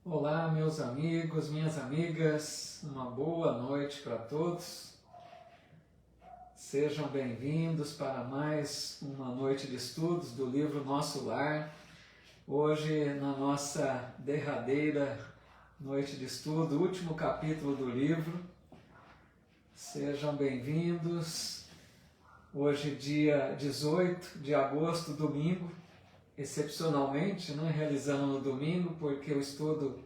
Olá, meus amigos, minhas amigas, uma boa noite para todos. Sejam bem-vindos para mais uma noite de estudos do livro Nosso Lar. Hoje, na nossa derradeira noite de estudo, último capítulo do livro. Sejam bem-vindos. Hoje, dia 18 de agosto, domingo. Excepcionalmente, realizando no domingo, porque o estudo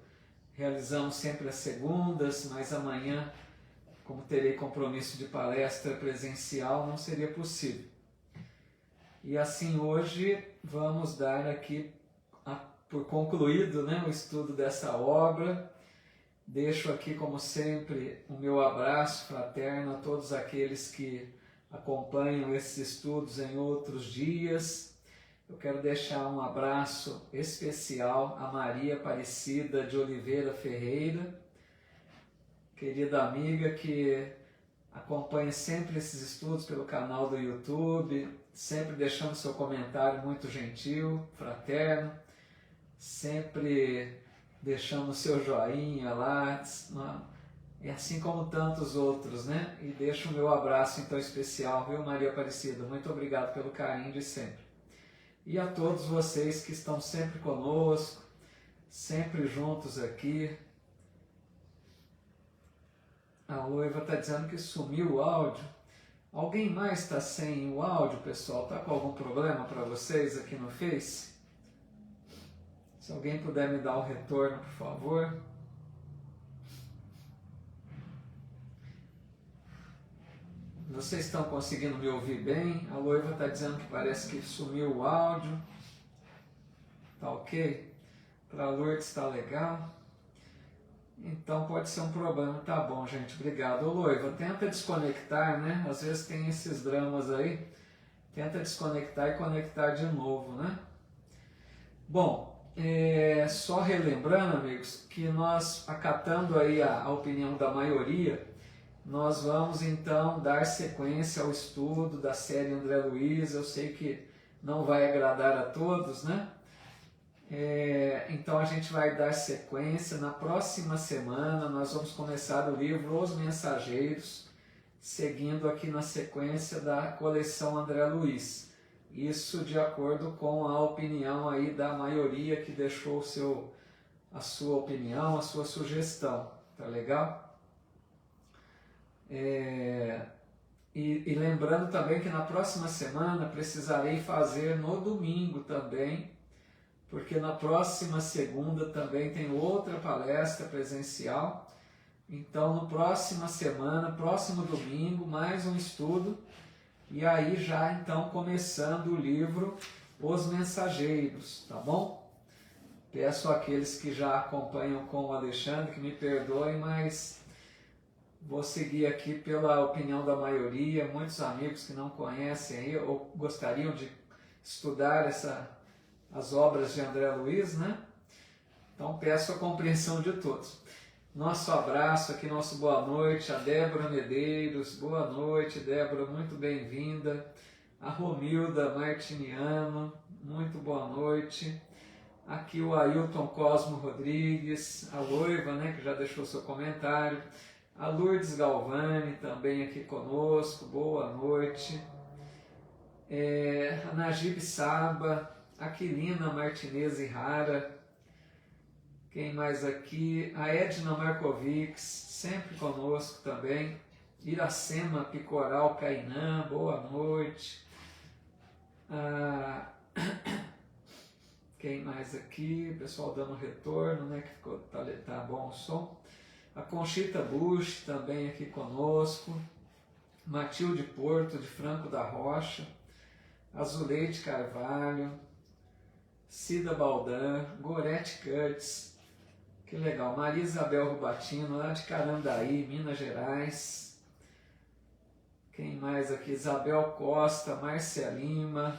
realizamos sempre às segundas, mas amanhã, como terei compromisso de palestra presencial, não seria possível. E assim, hoje vamos dar aqui por concluído o estudo dessa obra. Deixo aqui, como sempre, o meu abraço fraterno a todos aqueles que acompanham esses estudos em outros dias. Eu quero deixar um abraço especial a Maria Aparecida de Oliveira Ferreira, querida amiga que acompanha sempre esses estudos pelo canal do YouTube, sempre deixando seu comentário muito gentil, fraterno, sempre deixando seu joinha lá, e assim como tantos outros, E deixo o meu abraço então especial, viu, Maria Aparecida? Muito obrigado pelo carinho de sempre. E a todos vocês que estão sempre conosco, sempre juntos aqui. A Loiva está dizendo que sumiu o áudio. Alguém mais está sem o áudio, pessoal? Está com algum problema para vocês aqui no Face? Se alguém puder me dar o retorno, por favor. Vocês estão conseguindo me ouvir bem? A Loiva está dizendo que parece que sumiu o áudio. Tá ok? Para a Lourdes está legal. Então pode ser um problema. Tá bom, gente. Obrigado. Ô, Loiva, tenta desconectar, Às vezes tem esses dramas aí. Tenta desconectar e conectar de novo, Bom, só relembrando, amigos, que nós, acatando aí a opinião da maioria, nós vamos então dar sequência ao estudo da série André Luiz. Eu sei que não vai agradar a todos, então a gente vai dar sequência. Na próxima semana nós vamos começar o livro Os Mensageiros, seguindo aqui na sequência da coleção André Luiz. Isso de acordo com a opinião aí da maioria que deixou a sua opinião, a sua sugestão. Tá legal? E lembrando também que na próxima semana precisarei fazer no domingo também, porque na próxima segunda também tem outra palestra presencial. Então, no próxima semana, próximo domingo, mais um estudo, e aí já então começando o livro Os Mensageiros, tá bom? Peço àqueles que já acompanham com o Alexandre que me perdoem, mas vou seguir aqui pela opinião da maioria. Muitos amigos que não conhecem aí, ou gostariam de estudar as obras de André Luiz, Então peço a compreensão de todos. Nosso abraço aqui, nosso boa noite a Débora Medeiros. Boa noite, Débora, muito bem-vinda. A Romilda Martiniano, muito boa noite. Aqui o Ailton Cosmo Rodrigues, a Loiva, que já deixou seu comentário. A Lourdes Galvani também aqui conosco, boa noite. A Najib Saba, Aquilina Martinez e Rara. Quem mais aqui? A Edna Markovics, sempre conosco também. Iracema Picoral Cainã, boa noite. Quem mais aqui? O pessoal dando retorno, que ficou, tá bom o som. A Conchita Bush também aqui conosco, Matilde Porto de Franco da Rocha, Azuleide Carvalho, Cida Baldan, Gorete Curtis, que legal, Maria Isabel Rubatino, lá de Carandaí, Minas Gerais. Quem mais aqui? Isabel Costa, Márcia Lima,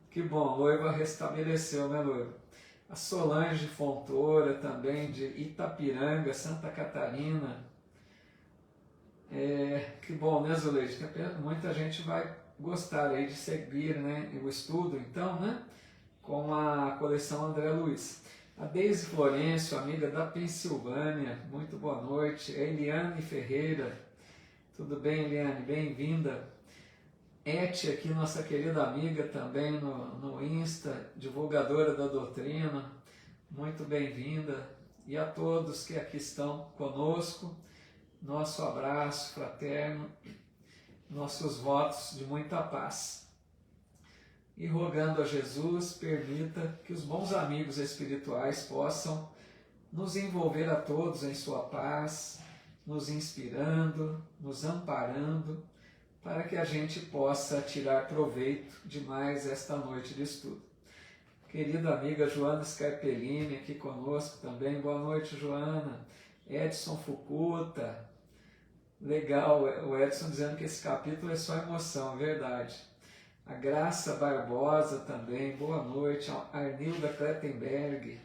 que bom, Loiva restabeleceu, Loiva? A Solange Fontoura, também de Itapiranga, Santa Catarina. Que bom, Zuleide? Muita gente vai gostar aí de seguir o estudo, então, com a coleção André Luiz. A Deise Florencio, amiga da Pensilvânia, muito boa noite. A Eliane Ferreira, tudo bem, Eliane? Bem-vinda. Eti aqui, nossa querida amiga também no Insta, divulgadora da doutrina, muito bem-vinda. E a todos que aqui estão conosco, nosso abraço fraterno, nossos votos de muita paz. E rogando a Jesus, permita que os bons amigos espirituais possam nos envolver a todos em sua paz, nos inspirando, nos amparando, para que a gente possa tirar proveito de mais esta noite de estudo. Querida amiga Joana Scarpellini aqui conosco também, boa noite, Joana. Edson Fukuta, legal, o Edson dizendo que esse capítulo é só emoção, é verdade. A Graça Barbosa também, boa noite. A Arnilda Klettenberg.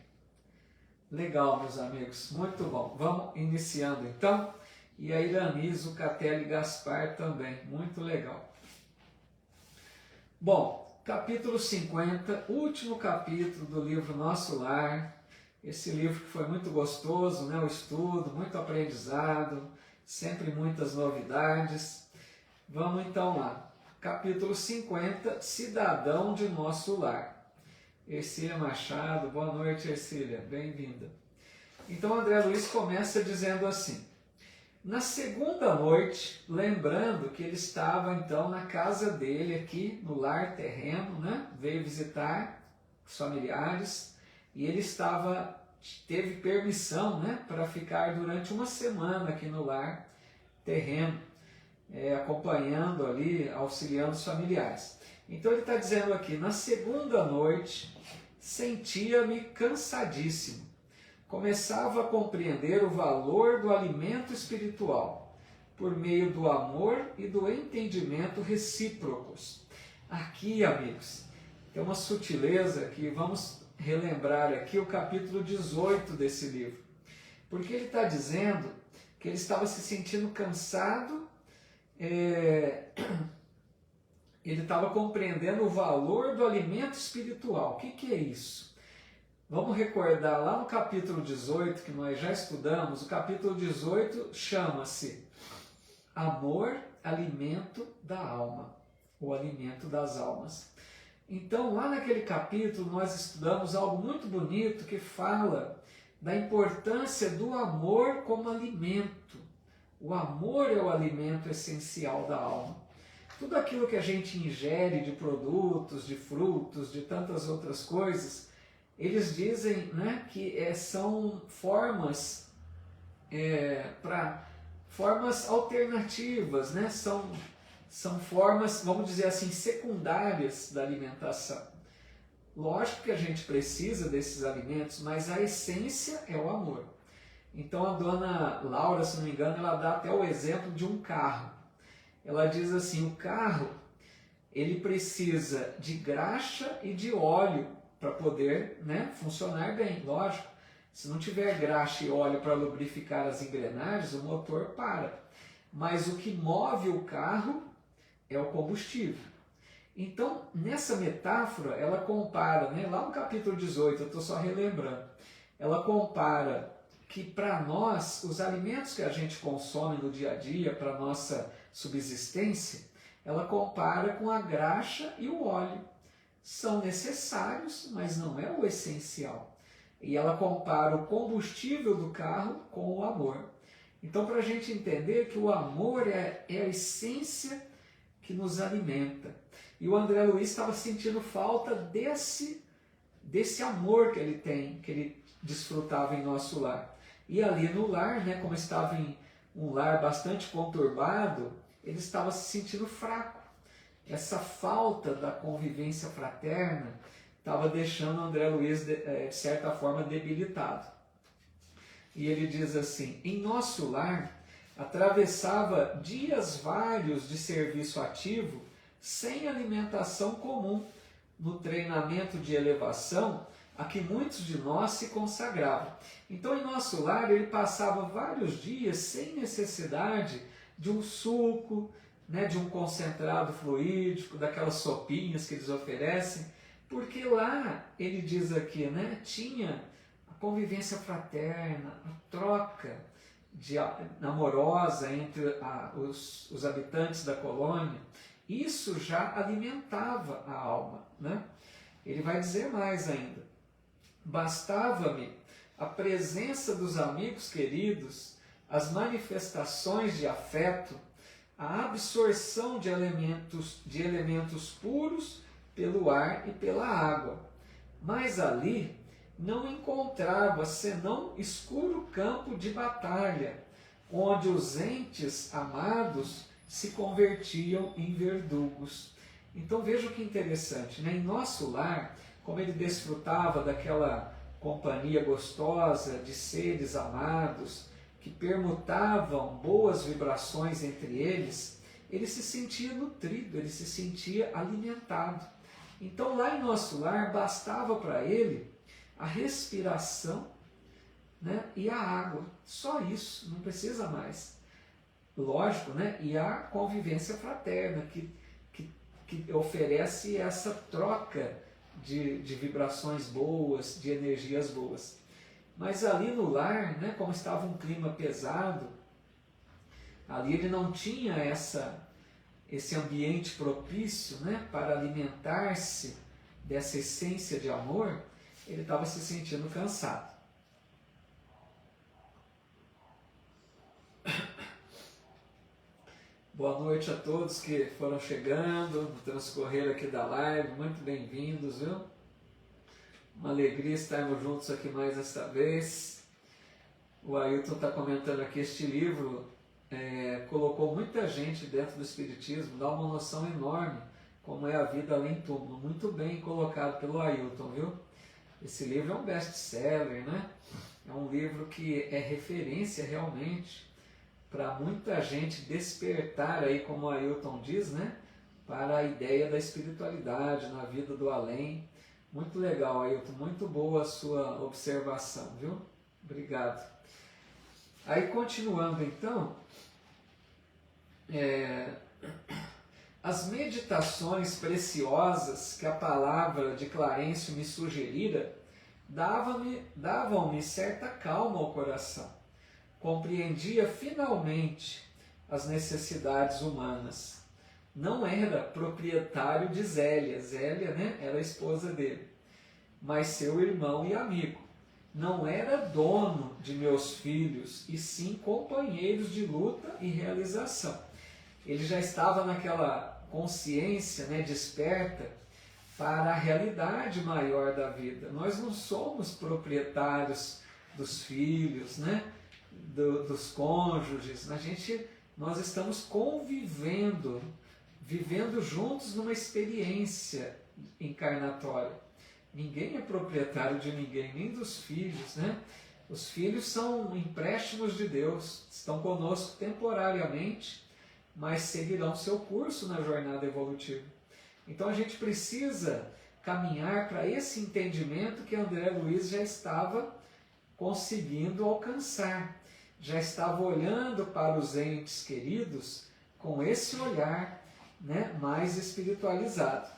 Legal, meus amigos, muito bom. Vamos iniciando então. E a Irani Zucatelli Gaspar também, muito legal. Bom, capítulo 50, último capítulo do livro Nosso Lar. Esse livro que foi muito gostoso, né? O estudo, muito aprendizado, sempre muitas novidades. Vamos então lá. Capítulo 50, Cidadão de Nosso Lar. Ercília Machado, boa noite, Ercília, bem-vinda. Então, André Luiz começa dizendo assim: na segunda noite, lembrando que ele estava então na casa dele aqui, no lar terreno, né? Veio visitar os familiares e ele teve permissão, né? Para ficar durante uma semana aqui no lar terreno. Acompanhando ali, auxiliando os familiares. Então ele está dizendo aqui, na segunda noite, sentia-me cansadíssimo. Começava a compreender o valor do alimento espiritual, por meio do amor e do entendimento recíprocos. Aqui, amigos, tem uma sutileza que vamos relembrar aqui o capítulo 18 desse livro. Porque ele está dizendo que ele estava se sentindo cansado, ele estava compreendendo o valor do alimento espiritual. O que é isso? Vamos recordar lá no capítulo 18, que nós já estudamos, o capítulo 18 chama-se Amor, Alimento da Alma, o alimento das almas. Então, lá naquele capítulo, nós estudamos algo muito bonito que fala da importância do amor como alimento. O amor é o alimento essencial da alma. Tudo aquilo que a gente ingere de produtos, de frutos, de tantas outras coisas, eles dizem, né, que são formas formas alternativas, né? São formas, vamos dizer assim, secundárias da alimentação. Lógico que a gente precisa desses alimentos, mas a essência é o amor. Então a dona Laura, se não me engano, ela dá até o exemplo de um carro. Ela diz assim, o carro, ele precisa de graxa e de óleo para poder, né, funcionar bem. Lógico, se não tiver graxa e óleo para lubrificar as engrenagens, o motor para. Mas o que move o carro é o combustível. Então, nessa metáfora, ela compara, né, lá no capítulo 18, eu estou só relembrando, ela compara que para nós, os alimentos que a gente consome no dia a dia, para a nossa subsistência, ela compara com a graxa e o óleo. São necessários, mas não é o essencial. E ela compara o combustível do carro com o amor. Então, para a gente entender que o amor é a essência que nos alimenta. E o André Luiz estava sentindo falta desse amor que ele tem, que ele desfrutava em nosso lar. E ali no lar, né, como estava em um lar bastante conturbado, ele estava se sentindo fraco. Essa falta da convivência fraterna estava deixando o André Luiz, de certa forma, debilitado. E ele diz assim, em nosso lar, atravessava dias vários de serviço ativo, sem alimentação comum, no treinamento de elevação a que muitos de nós se consagravam. Então, em nosso lar, ele passava vários dias sem necessidade de um suco, né, de um concentrado fluídico, daquelas sopinhas que eles oferecem, porque lá, ele diz aqui, né, tinha convivência fraterna, a troca amorosa entre os habitantes da colônia, isso já alimentava a alma, né? Ele vai dizer mais ainda: bastava-me a presença dos amigos queridos, as manifestações de afeto, a absorção de elementos puros pelo ar e pela água. Mas ali não encontrava senão escuro campo de batalha, onde os entes amados se convertiam em verdugos. Então veja que interessante, né? Em nosso lar, como ele desfrutava daquela companhia gostosa de seres amados, que permutavam boas vibrações entre eles, ele se sentia nutrido, ele se sentia alimentado. Então lá em nosso lar bastava para ele a respiração, né, e a água, só isso, não precisa mais. Lógico, né? E a convivência fraterna que oferece essa troca de vibrações boas, de energias boas. Mas ali no lar, né, como estava um clima pesado, ali ele não tinha esse ambiente propício, né, para alimentar-se dessa essência de amor, ele estava se sentindo cansado. Boa noite a todos que foram chegando no transcorrer aqui da live, muito bem-vindos, viu? Uma alegria estarmos juntos aqui mais esta vez. O Ailton está comentando aqui, este livro colocou muita gente dentro do Espiritismo, dá uma noção enorme como é a vida além do túmulo. Muito bem colocado pelo Ailton, viu? Esse livro é um best-seller, né? É um livro que é referência realmente para muita gente despertar aí, como o Ailton diz, né? Para a ideia da espiritualidade na vida do além. Muito legal, Ailton, muito boa a sua observação, viu? Obrigado. Aí, continuando então, as meditações preciosas que a palavra de Clarencio me sugerira davam-me certa calma ao coração. Compreendia finalmente as necessidades humanas. Não era proprietário de Zélia. Zélia, né, era a esposa dele, mas seu irmão e amigo. Não era dono de meus filhos, e sim companheiros de luta e realização. Ele já estava naquela consciência, né, desperta para a realidade maior da vida. Nós não somos proprietários dos filhos, né, dos cônjuges. Nós estamos convivendo, vivendo juntos numa experiência encarnatória. Ninguém é proprietário de ninguém, nem dos filhos, né? Os filhos são empréstimos de Deus, estão conosco temporariamente, mas seguirão seu curso na jornada evolutiva. Então a gente precisa caminhar para esse entendimento que André Luiz já estava conseguindo alcançar. Já estava olhando para os entes queridos com esse olhar, né, mais espiritualizado.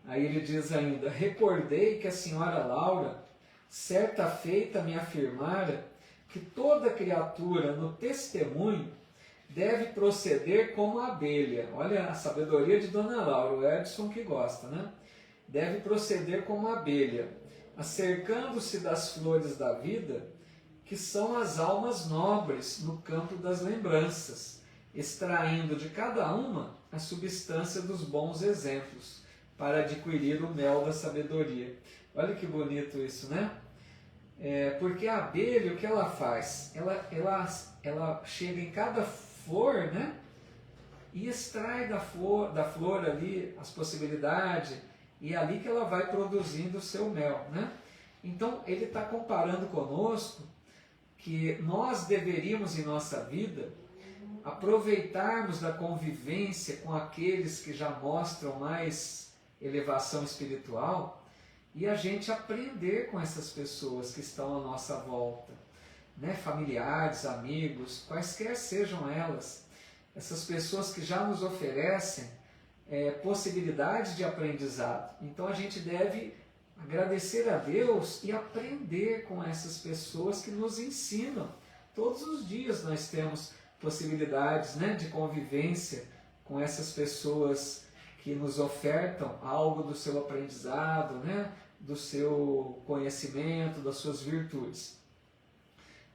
Aí ele diz ainda: recordei que a senhora Laura, certa feita, me afirmara que toda criatura no testemunho deve proceder como a abelha. Olha a sabedoria de Dona Laura, o Edson que gosta, né? Deve proceder como a abelha, acercando-se das flores da vida, que são as almas nobres no campo das lembranças, extraindo de cada uma a substância dos bons exemplos, para adquirir o mel da sabedoria. Olha que bonito isso, né? Porque a abelha, o que ela faz? Ela chega em cada flor, né? E extrai da flor ali as possibilidades, e é ali que ela vai produzindo o seu mel, né? Então, ele está comparando conosco que nós deveríamos, em nossa vida, aproveitarmos da convivência com aqueles que já mostram mais elevação espiritual e a gente aprender com essas pessoas que estão à nossa volta, né? Familiares, amigos, quaisquer sejam elas, essas pessoas que já nos oferecem possibilidades de aprendizado. Então a gente deve agradecer a Deus e aprender com essas pessoas que nos ensinam. Todos os dias nós temos possibilidades, né, de convivência com essas pessoas que nos ofertam algo do seu aprendizado, né, do seu conhecimento, das suas virtudes.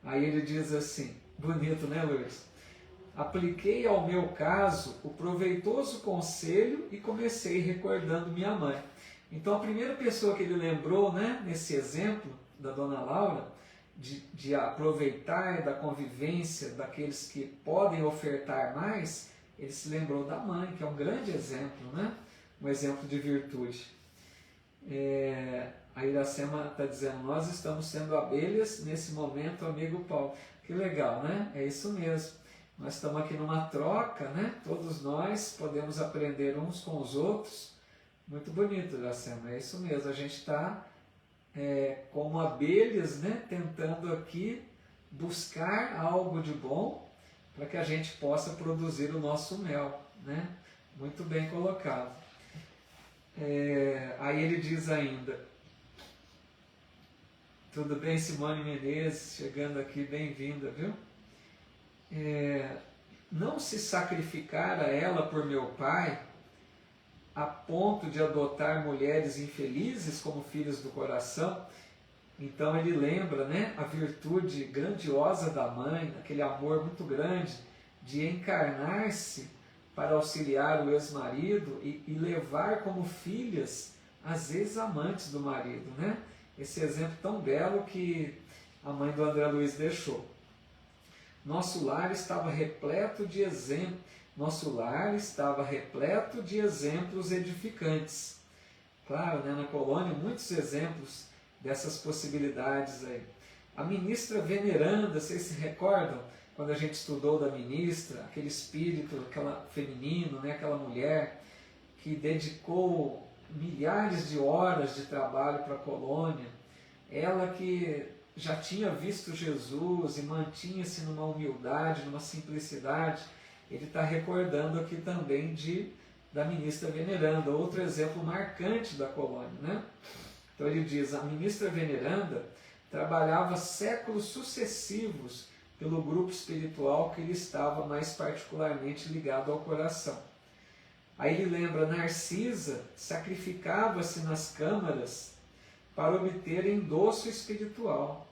Aí ele diz assim, bonito, né, Luiz? Apliquei ao meu caso o proveitoso conselho e comecei recordando minha mãe. Então a primeira pessoa que ele lembrou, né, nesse exemplo da Dona Laura, de aproveitar da convivência daqueles que podem ofertar mais, ele se lembrou da mãe, que é um grande exemplo, né? Um exemplo de virtude. A Iracema está dizendo, nós estamos sendo abelhas nesse momento, amigo Paulo. Que legal, né? É isso mesmo. Nós estamos aqui numa troca, né? Todos nós podemos aprender uns com os outros. Muito bonito, Iracema, é isso mesmo. A gente está como abelhas, né? Tentando aqui buscar algo de bom para que a gente possa produzir o nosso mel, né? Muito bem colocado. Aí ele diz ainda, tudo bem, Simone Menezes, chegando aqui, bem-vinda, viu? Não se sacrificar a ela por meu pai, a ponto de adotar mulheres infelizes como filhos do coração. Então ele lembra, né, a virtude grandiosa da mãe, aquele amor muito grande de encarnar-se para auxiliar o ex-marido e levar como filhas as ex-amantes do marido, né? Esse exemplo tão belo que a mãe do André Luiz deixou. Nosso lar estava repleto de exemplos edificantes. Claro, né, na colônia, muitos exemplos dessas possibilidades aí. A ministra veneranda, vocês se recordam? Quando a gente estudou da ministra, aquele espírito, aquela feminino, né, aquela mulher que dedicou milhares de horas de trabalho para a colônia, ela que já tinha visto Jesus e mantinha-se numa humildade, numa simplicidade, ele está recordando aqui também da ministra veneranda, outro exemplo marcante da colônia, né? Então ele diz, a ministra veneranda trabalhava séculos sucessivos pelo grupo espiritual que lhe estava mais particularmente ligado ao coração. Aí ele lembra, Narcisa sacrificava-se nas câmaras para obter endosso espiritual,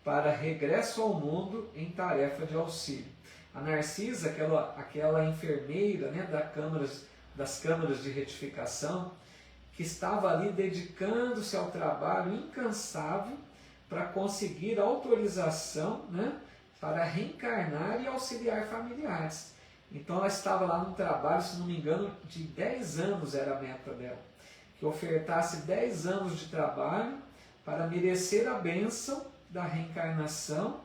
para regresso ao mundo em tarefa de auxílio. A Narcisa, aquela enfermeira, né, das câmaras de retificação, que estava ali dedicando-se ao trabalho incansável para conseguir autorização, né, para reencarnar e auxiliar familiares. Então ela estava lá no trabalho, se não me engano, de 10 anos era a meta dela, que ofertasse 10 anos de trabalho para merecer a bênção da reencarnação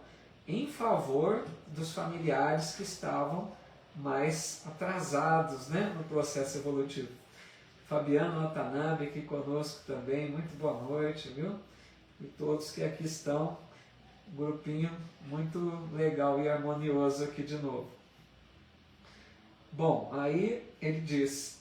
em favor dos familiares que estavam mais atrasados, né, no processo evolutivo. Fabiano Watanabe aqui conosco também, muito boa noite, viu? E todos que aqui estão, um grupinho muito legal e harmonioso aqui de novo. Bom, aí ele diz,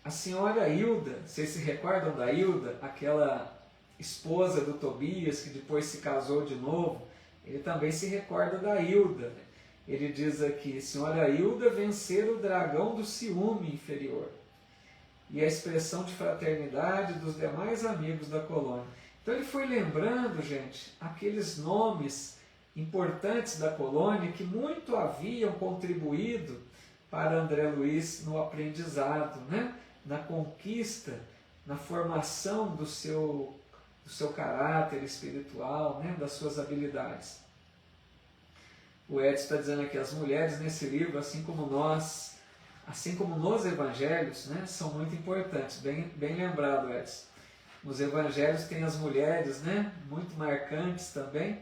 a senhora Hilda, vocês se recordam da Hilda, aquela esposa do Tobias que depois se casou de novo? Ele também se recorda da Hilda. Ele diz aqui, senhora Hilda vencer o dragão do ciúme inferior. E a expressão de fraternidade dos demais amigos da colônia. Então ele foi lembrando, gente, aqueles nomes importantes da colônia que muito haviam contribuído para André Luiz no aprendizado, né? Na conquista, na formação do seu caráter espiritual, né? Das suas habilidades. O Edson está dizendo aqui, as mulheres nesse livro, assim como nós, assim como nos evangelhos, né? São muito importantes, bem lembrado, Edson. Nos evangelhos tem as mulheres, né? Muito marcantes também,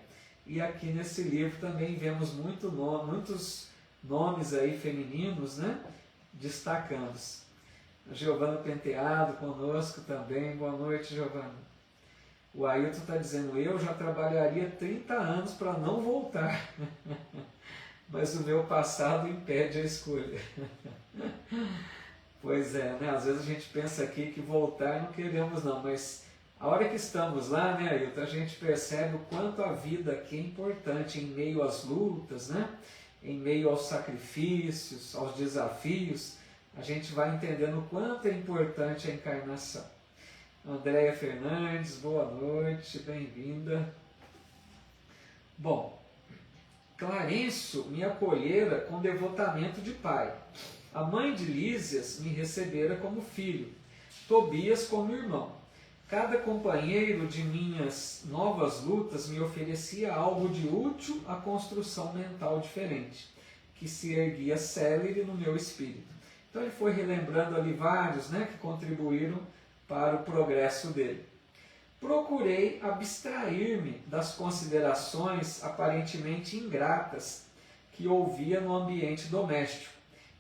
e aqui nesse livro também vemos muitos nomes aí femininos, né? Destacando-se. A Giovana Penteado conosco também, boa noite, Giovana. O Ailton está dizendo, eu já trabalharia 30 anos para não voltar, mas o meu passado impede a escolha. Pois é, né? Às vezes a gente pensa aqui que voltar não queremos não, mas a hora que estamos lá, né, Ailton, a gente percebe o quanto a vida aqui é importante em meio às lutas, né? Em meio aos sacrifícios, aos desafios, a gente vai entendendo o quanto é importante a encarnação. Andréia Fernandes, boa noite, bem-vinda. Bom, Clarencio me acolhera com devotamento de pai. A mãe de Lísias me recebera como filho, Tobias como irmão. Cada companheiro de minhas novas lutas me oferecia algo de útil à construção mental diferente, que se erguia célere no meu espírito. Então ele foi relembrando ali vários, né, que contribuíram para o progresso dele. Procurei abstrair-me das considerações aparentemente ingratas que ouvia no ambiente doméstico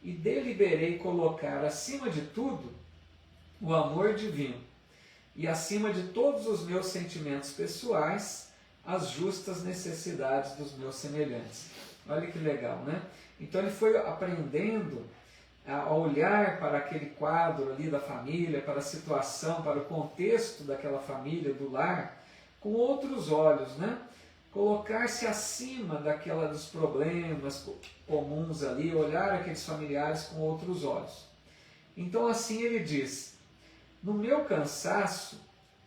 e deliberei colocar acima de tudo o amor divino e acima de todos os meus sentimentos pessoais as justas necessidades dos meus semelhantes. Olha que legal, né? Então ele foi aprendendo a olhar para aquele quadro ali da família, para a situação, para o contexto daquela família, do lar, com outros olhos, né? Colocar-se acima dos problemas comuns ali, olhar aqueles familiares com outros olhos. Então assim ele diz: no meu cansaço,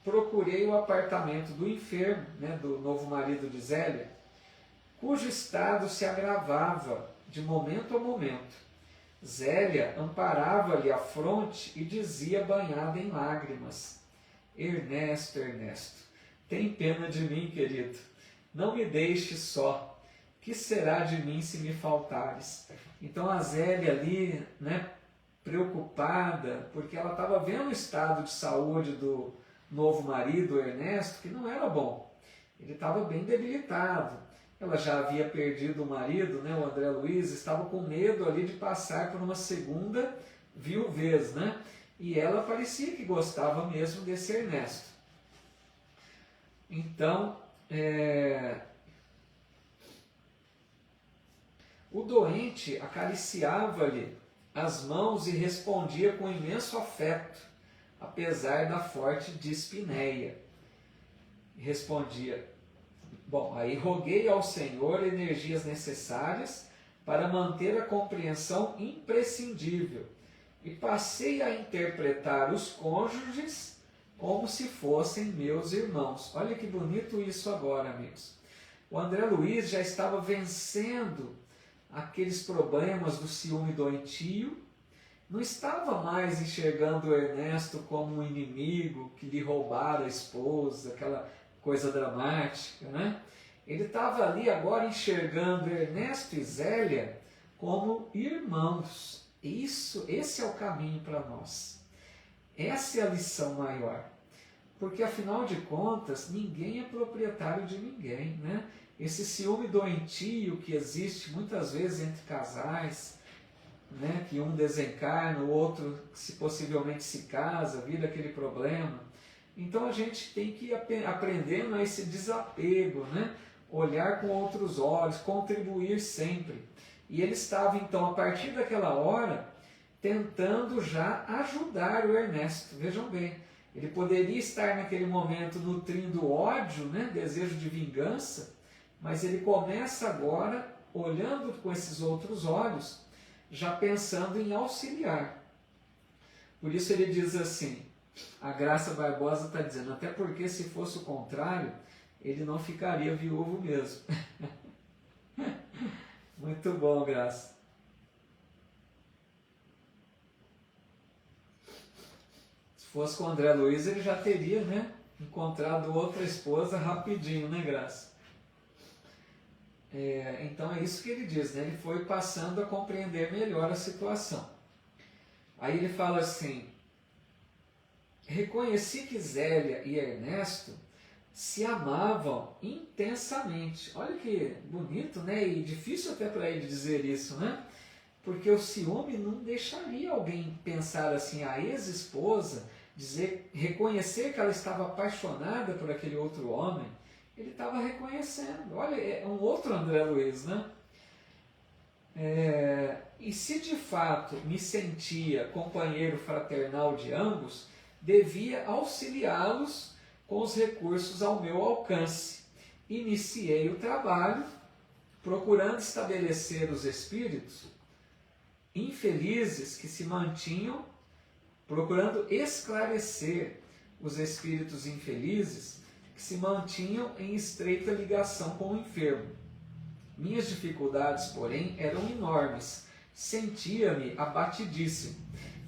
procurei o apartamento do enfermo, né, do novo marido de Zélia, cujo estado se agravava de momento a momento. Zélia amparava-lhe a fronte e dizia banhada em lágrimas: Ernesto, Ernesto, tem pena de mim, querido. Não me deixes só. Que será de mim se me faltares? Então a Zélia ali, né, preocupada, porque ela estava vendo o estado de saúde do novo marido, o Ernesto, que não era bom. Ele estava bem debilitado. Ela já havia perdido o marido, né, o André Luiz, estava com medo ali de passar por uma segunda viuvez, né? E ela parecia que gostava mesmo desse Ernesto. Então, o doente acariciava-lhe as mãos e respondia com imenso afeto, apesar da forte dispneia. Respondia: bom, aí roguei ao Senhor energias necessárias para manter a compreensão imprescindível e passei a interpretar os cônjuges como se fossem meus irmãos. Olha que bonito isso agora, amigos. O André Luiz já estava vencendo aqueles problemas do ciúme doentio, não estava mais enxergando o Ernesto como um inimigo que lhe roubara a esposa, aquela coisa dramática, né? Ele estava ali agora enxergando Ernesto e Zélia como irmãos. Esse é o caminho para nós. Essa é a lição maior. Porque afinal de contas, ninguém é proprietário de ninguém, né? Esse ciúme doentio que existe muitas vezes entre casais, né? Que um desencarna, o outro se possivelmente se casa, vira aquele problema. Então a gente tem que ir aprendendo a esse desapego, né? Olhar com outros olhos, contribuir sempre. E ele estava então, a partir daquela hora, tentando já ajudar o Ernesto. Vejam bem, ele poderia estar naquele momento nutrindo ódio, né? Desejo de vingança, mas ele começa agora, olhando com esses outros olhos, já pensando em auxiliar. Por isso ele diz assim, a Graça Barbosa está dizendo, até porque se fosse o contrário, ele não ficaria viúvo mesmo. Muito bom, Graça. Se fosse com o André Luiz, ele já teria, né, encontrado outra esposa rapidinho, né, Graça? Então é isso que ele diz, né? Ele foi passando a compreender melhor a situação. Aí ele fala assim, reconheci que Zélia e Ernesto se amavam intensamente. Olha que bonito, né? E difícil até para ele dizer isso, né? Porque o ciúme não deixaria alguém pensar assim, a ex-esposa, reconhecer que ela estava apaixonada por aquele outro homem. Ele estava reconhecendo. Olha, é um outro André Luiz, né? E se de fato me sentia companheiro fraternal de ambos, devia auxiliá-los com os recursos ao meu alcance. Iniciei o trabalho procurando estabelecer os espíritos infelizes que se mantinham, procurando esclarecer os espíritos infelizes que se mantinham em estreita ligação com o enfermo. Minhas dificuldades, porém, eram enormes. Sentia-me abatidíssimo.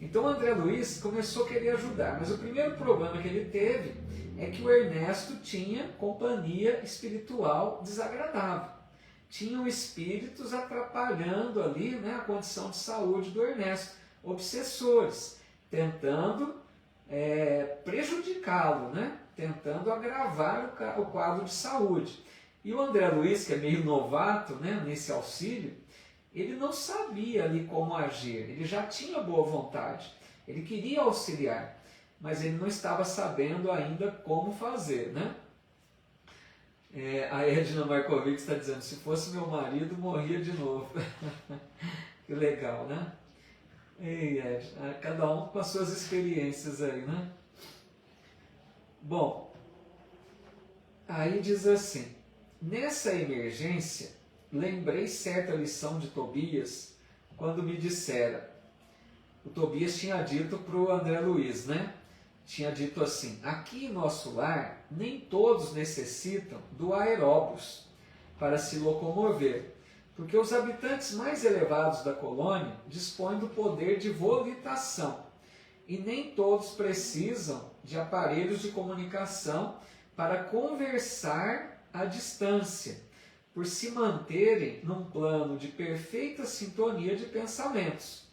Então André Luiz começou a querer ajudar, mas o primeiro problema que ele teve é que o Ernesto tinha companhia espiritual desagradável. Tinham espíritos atrapalhando ali, né, a condição de saúde do Ernesto, obsessores, tentando prejudicá-lo, né, tentando agravar o quadro de saúde. E o André Luiz, que é meio novato, né, nesse auxílio, ele não sabia ali como agir, ele já tinha boa vontade, ele queria auxiliar, mas ele não estava sabendo ainda como fazer, né? A Edna Markovic está dizendo, se fosse meu marido, morria de novo. Que legal, né? Ei, Edna, cada um com as suas experiências aí, né? Bom, aí diz assim, nessa emergência, lembrei certa lição de Tobias, quando me dissera, o Tobias tinha dito para o André Luiz, né? Tinha dito assim, aqui em nosso lar, nem todos necessitam do aeróbus para se locomover, porque os habitantes mais elevados da colônia dispõem do poder de volitação, e nem todos precisam de aparelhos de comunicação para conversar à distância, por se manterem num plano de perfeita sintonia de pensamentos.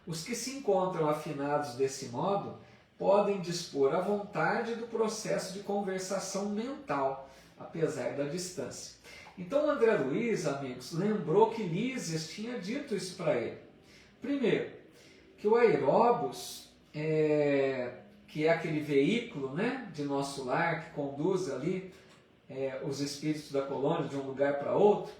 Os que se encontram afinados desse modo podem dispor à vontade do processo de conversação mental, apesar da distância. Então André Luiz, amigos, lembrou que Lísias tinha dito isso para ele. Primeiro, que o aeróbus, que é aquele veículo, né, de nosso lar que conduz ali os espíritos da colônia de um lugar para outro,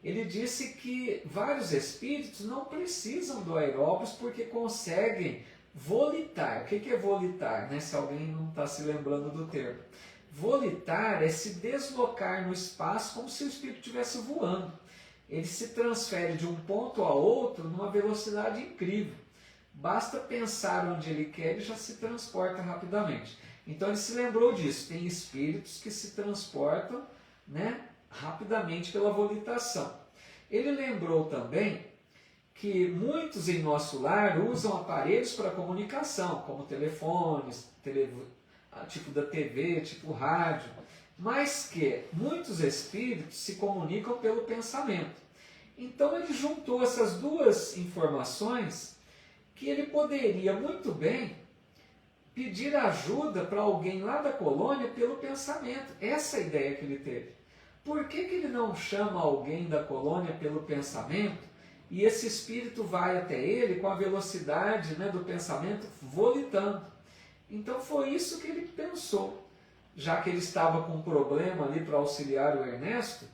ele disse que vários espíritos não precisam do aeróbus porque conseguem volitar. O que é volitar, né? Se alguém não está se lembrando do termo. Volitar é se deslocar no espaço como se o espírito estivesse voando. Ele se transfere de um ponto a outro numa velocidade incrível. Basta pensar onde ele quer e já se transporta rapidamente. Então ele se lembrou disso. Tem espíritos que se transportam, né, rapidamente pela volitação. Ele lembrou também que muitos em nosso lar usam aparelhos para comunicação, como telefones, tipo da TV, tipo rádio, mas que muitos espíritos se comunicam pelo pensamento. Então ele juntou essas duas informações que ele poderia muito bem pedir ajuda para alguém lá da colônia pelo pensamento. Essa é a ideia que ele teve. Por que ele não chama alguém da colônia pelo pensamento e esse espírito vai até ele com a velocidade, né, do pensamento volitando? Então foi isso que ele pensou. Já que ele estava com um problema ali para auxiliar o Ernesto,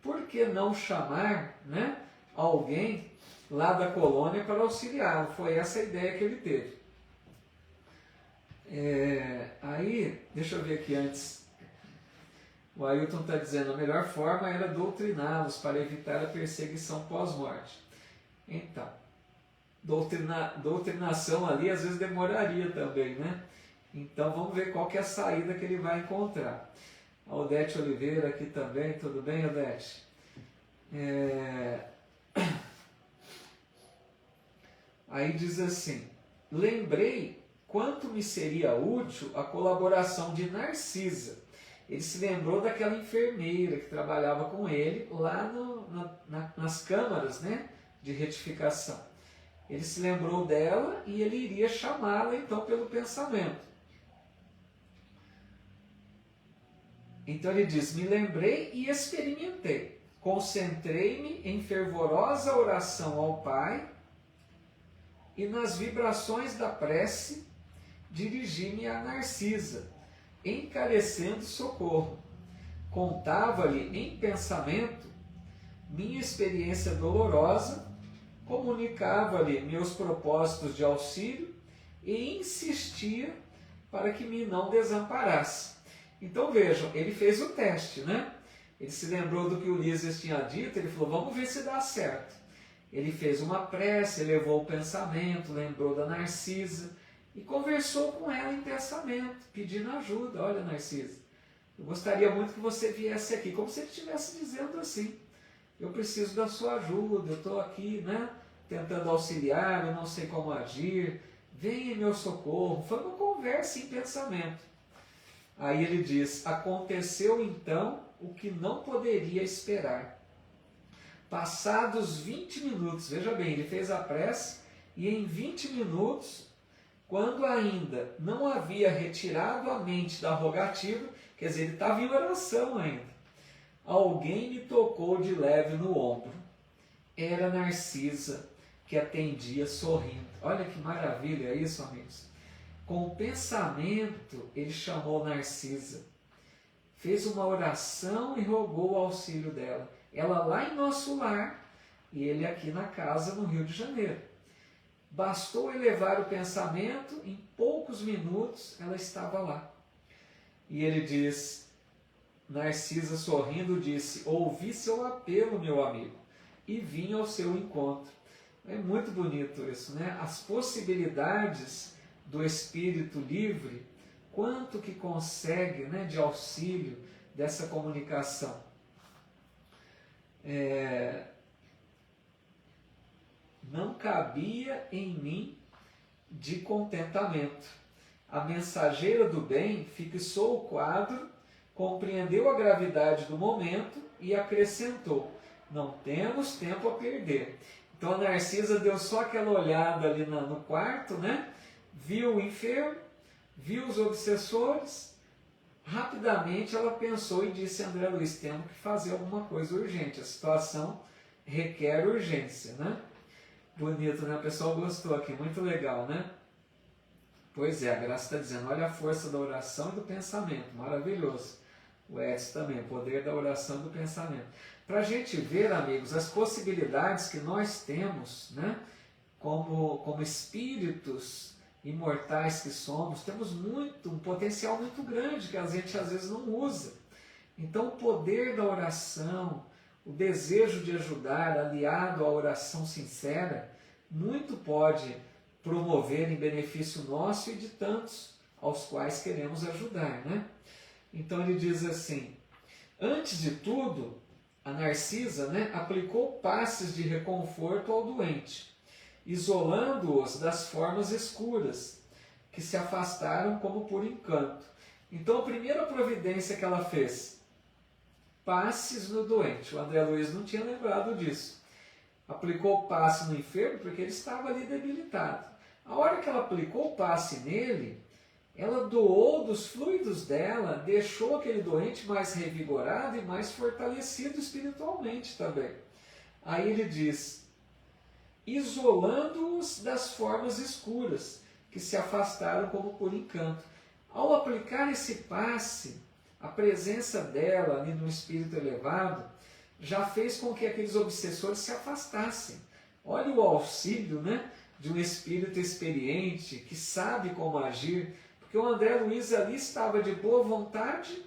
por que não chamar, né, alguém lá da colônia para auxiliá-lo? Foi essa a ideia que ele teve. Aí, deixa eu ver aqui antes. O Ailton está dizendo, a melhor forma era doutriná-los para evitar a perseguição pós-morte. Então, doutrinação ali às vezes demoraria também, né? Então vamos ver qual que é a saída que ele vai encontrar. A Odete Oliveira aqui também, tudo bem, Odete? Aí diz assim, lembrei quanto me seria útil a colaboração de Narcisa. Ele se lembrou daquela enfermeira que trabalhava com ele lá nas câmaras, né, de retificação. Ele se lembrou dela e ele iria chamá-la então pelo pensamento. Então ele diz, me lembrei e experimentei. Concentrei-me em fervorosa oração ao Pai e nas vibrações da prece dirigi-me a Narcisa, encarecendo socorro. Contava-lhe em pensamento minha experiência dolorosa, comunicava-lhe meus propósitos de auxílio e insistia para que me não desamparasse. Então vejam, ele fez o teste, né? Ele se lembrou do que Ulisses tinha dito, ele falou, vamos ver se dá certo. Ele fez uma prece, elevou o pensamento, lembrou da Narcisa e conversou com ela em pensamento, pedindo ajuda. Olha, Narcisa, eu gostaria muito que você viesse aqui, como se ele estivesse dizendo assim, eu preciso da sua ajuda, eu estou aqui, né, tentando auxiliar, eu não sei como agir, venha em meu socorro. Foi uma conversa em pensamento. Aí ele diz, aconteceu então o que não poderia esperar. Passados 20 minutos, veja bem, ele fez a prece e em 20 minutos, quando ainda não havia retirado a mente da rogativa, quer dizer, ele estava em oração ainda, alguém me tocou de leve no ombro. Era Narcisa, que atendia sorrindo. Olha que maravilha isso, amigos. Com o pensamento, ele chamou Narcisa, fez uma oração e rogou o auxílio dela. Ela lá em nosso lar e ele aqui na casa no Rio de Janeiro. Bastou elevar o pensamento, em poucos minutos ela estava lá. E ele diz, Narcisa sorrindo disse, ouvi seu apelo, meu amigo, e vim ao seu encontro. É muito bonito isso, né? As possibilidades do espírito livre, quanto que consegue, né, de auxílio dessa comunicação. Não cabia em mim de contentamento. A mensageira do bem fixou o quadro, compreendeu a gravidade do momento e acrescentou, não temos tempo a perder. Então a Narcisa deu só aquela olhada ali no quarto, né? Viu o enfermo, viu os obsessores, rapidamente ela pensou e disse a André Luiz, temos que fazer alguma coisa urgente, a situação requer urgência, né? Bonito, né? O pessoal gostou aqui, muito legal, né? Pois é, a Graça está dizendo, olha a força da oração e do pensamento, maravilhoso. O Edson também, o poder da oração e do pensamento. Para a gente ver, amigos, as possibilidades que nós temos, né? Como espíritos imortais que somos, temos um potencial muito grande que a gente às vezes não usa. Então o poder da oração, o desejo de ajudar, aliado à oração sincera, muito pode promover em benefício nosso e de tantos aos quais queremos ajudar, né? Então ele diz assim, antes de tudo, a Narcisa, né, aplicou passes de reconforto ao doente, isolando-os das formas escuras, que se afastaram como por encanto. Então a primeira providência que ela fez, passes no doente. O André Luiz não tinha lembrado disso. Aplicou passe no enfermo porque ele estava ali debilitado. A hora que ela aplicou o passe nele, ela doou dos fluidos dela, deixou aquele doente mais revigorado e mais fortalecido espiritualmente também. Aí ele diz, isolando-os das formas escuras, que se afastaram como por encanto. Ao aplicar esse passe, a presença dela ali no espírito elevado já fez com que aqueles obsessores se afastassem. Olha o auxílio, né, de um espírito experiente que sabe como agir, porque o André Luiz ali estava de boa vontade,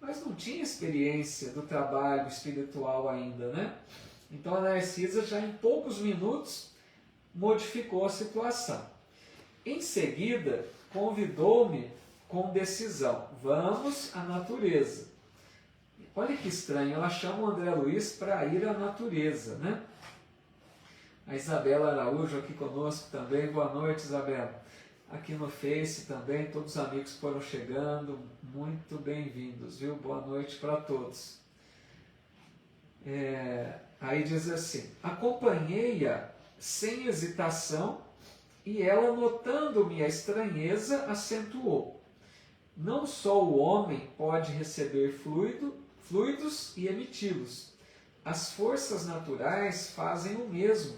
mas não tinha experiência do trabalho espiritual ainda, né? Então a Narcisa já em poucos minutos modificou a situação. Em seguida, convidou-me com decisão, vamos à natureza. Olha que estranho, ela chama o André Luiz para ir à natureza, né? A Isabela Araújo aqui conosco também, boa noite, Isabela. Aqui no Face também, todos os amigos que foram chegando, muito bem-vindos, viu? Boa noite para todos. Aí diz assim, acompanhei-a sem hesitação e ela, notando-me a estranheza, acentuou. Não só o homem pode receber fluidos e emiti-los. As forças naturais fazem o mesmo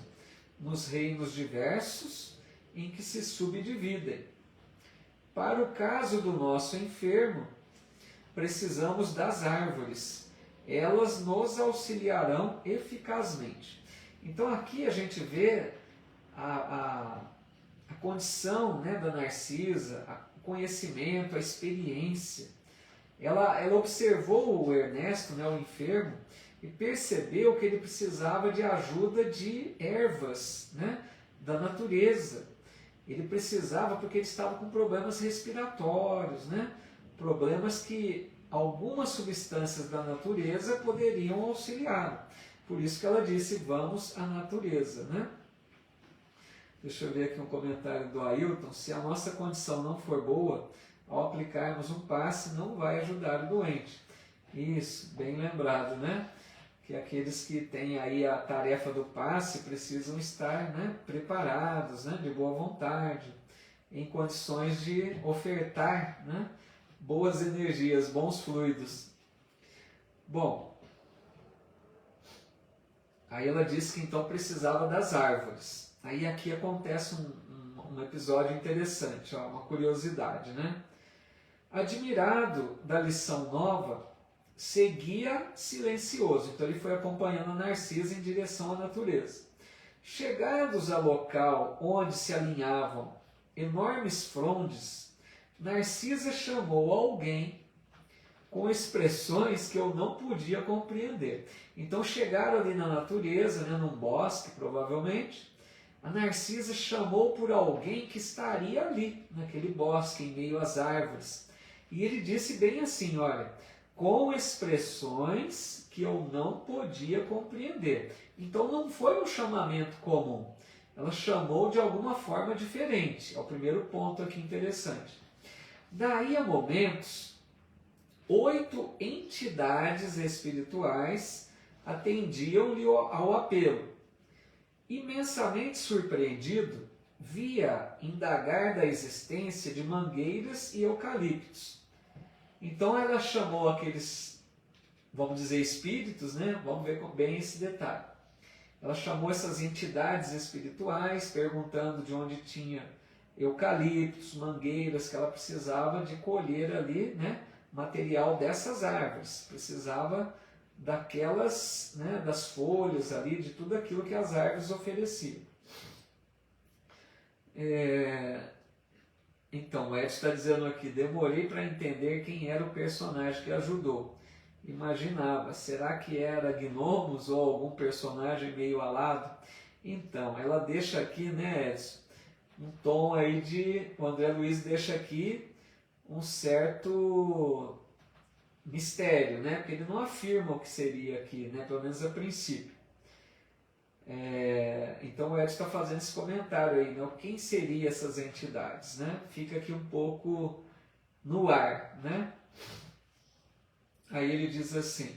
nos reinos diversos em que se subdividem. Para o caso do nosso enfermo, precisamos das árvores, elas nos auxiliarão eficazmente. Então aqui a gente vê a condição, né, da Narcisa, o conhecimento, a experiência. Ela observou o Ernesto, né, o enfermo, e percebeu que ele precisava de ajuda de ervas, né, da natureza. Ele precisava porque ele estava com problemas respiratórios, né, problemas que algumas substâncias da natureza poderiam auxiliar. Por isso que ela disse, vamos à natureza, né? Deixa eu ver aqui um comentário do Ailton. Se a nossa condição não for boa, ao aplicarmos um passe, não vai ajudar o doente. Isso, bem lembrado, né? Que aqueles que têm aí a tarefa do passe precisam estar, né, preparados, né, de boa vontade, em condições de ofertar, né, boas energias, bons fluidos. Bom, aí ela disse que então precisava das árvores. Aí aqui acontece um episódio interessante, ó, uma curiosidade, né? Admirado da lição nova, seguia silencioso. Então ele foi acompanhando a Narcisa em direção à natureza. Chegados ao local onde se alinhavam enormes frondes, Narcisa chamou alguém com expressões que eu não podia compreender. Então chegaram ali na natureza, né, num bosque provavelmente, a Narcisa chamou por alguém que estaria ali, naquele bosque, em meio às árvores. E ele disse bem assim, olha, com expressões que eu não podia compreender. Então não foi um chamamento comum. Ela chamou de alguma forma diferente. É o primeiro ponto aqui interessante. Daí a momentos, 8 entidades espirituais atendiam-lhe ao apelo. Imensamente surpreendido, via indagar da existência de mangueiras e eucaliptos. Então ela chamou aqueles, vamos dizer, espíritos, né? Vamos ver bem esse detalhe. Ela chamou essas entidades espirituais, perguntando de onde tinha eucaliptos, mangueiras, que ela precisava de colher ali, né, material dessas árvores. Precisava daquelas, né, das folhas ali, de tudo aquilo que as árvores ofereciam. Então, o Ed está dizendo aqui, demorei para entender quem era o personagem que ajudou. Imaginava, será que era gnomos ou algum personagem meio alado? Então, ela deixa aqui, né, Edson, um tom aí de, o André Luiz deixa aqui um certo mistério, né, porque ele não afirma o que seria aqui, né, pelo menos a princípio. Então o Ed está fazendo esse comentário aí, né? Quem seriam essas entidades, né? Fica aqui um pouco no ar, né? Aí ele diz assim,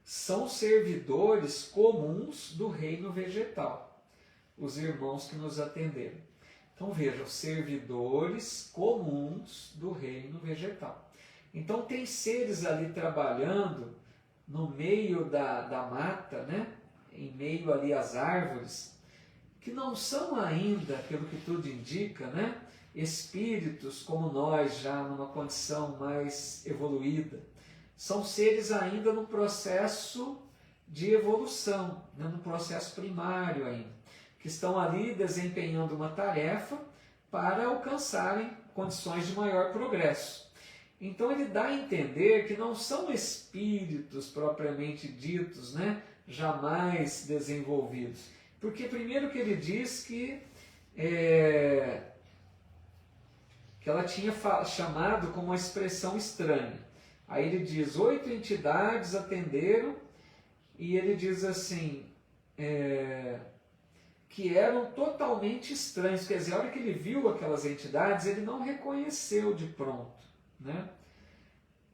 são servidores comuns do reino vegetal, os irmãos que nos atenderam. Então veja, os servidores comuns do reino vegetal. Então tem seres ali trabalhando no meio da mata, né? Em meio ali às árvores, que não são ainda, pelo que tudo indica, né? Espíritos como nós, já numa condição mais evoluída. São seres ainda no processo de evolução, né? No processo primário ainda, que estão ali desempenhando uma tarefa para alcançarem condições de maior progresso. Então ele dá a entender que não são espíritos propriamente ditos, né, jamais desenvolvidos. Porque primeiro que ele diz que ela tinha chamado com uma expressão estranha. Aí ele diz, 8 entidades atenderam, e ele diz assim, que eram totalmente estranhos. Quer dizer, a hora que ele viu aquelas entidades, ele não reconheceu de pronto, né?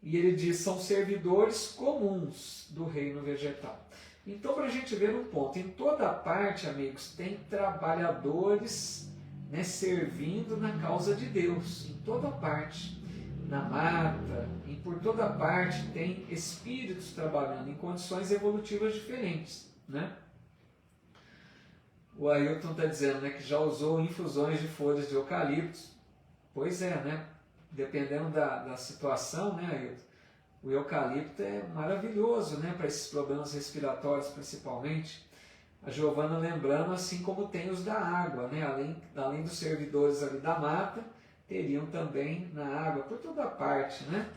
E ele diz, são servidores comuns do reino vegetal. Então, para a gente ver um ponto, em toda parte, amigos, tem trabalhadores, né, servindo na causa de Deus, em toda parte. Na mata, por toda parte, tem espíritos trabalhando em condições evolutivas diferentes, né? O Ailton está dizendo, né, que já usou infusões de folhas de eucaliptos. Pois é, né? Dependendo da situação, né, Ailton? O eucalipto é maravilhoso, né, para esses problemas respiratórios principalmente. A Giovana lembrando, assim como tem os da água, né, além dos servidores ali da mata, teriam também na água, por toda parte, né?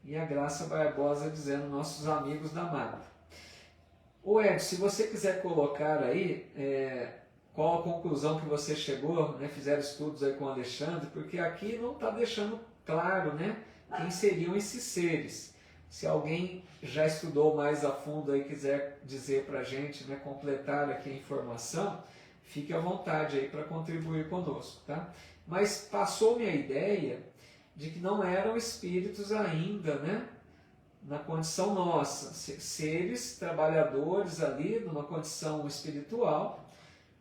E a Graça Barbosa dizendo, nossos amigos da mata. Ô Ed, se você quiser colocar aí qual a conclusão que você chegou, né? Fizeram estudos aí com o Alexandre, porque aqui não está deixando claro, né? Quem seriam esses seres. Se alguém já estudou mais a fundo e quiser dizer para a gente, né? Completar aqui a informação, fique à vontade aí para contribuir conosco, tá? Mas passou-me a ideia de que não eram espíritos ainda, né? Na condição nossa, seres trabalhadores ali, numa condição espiritual,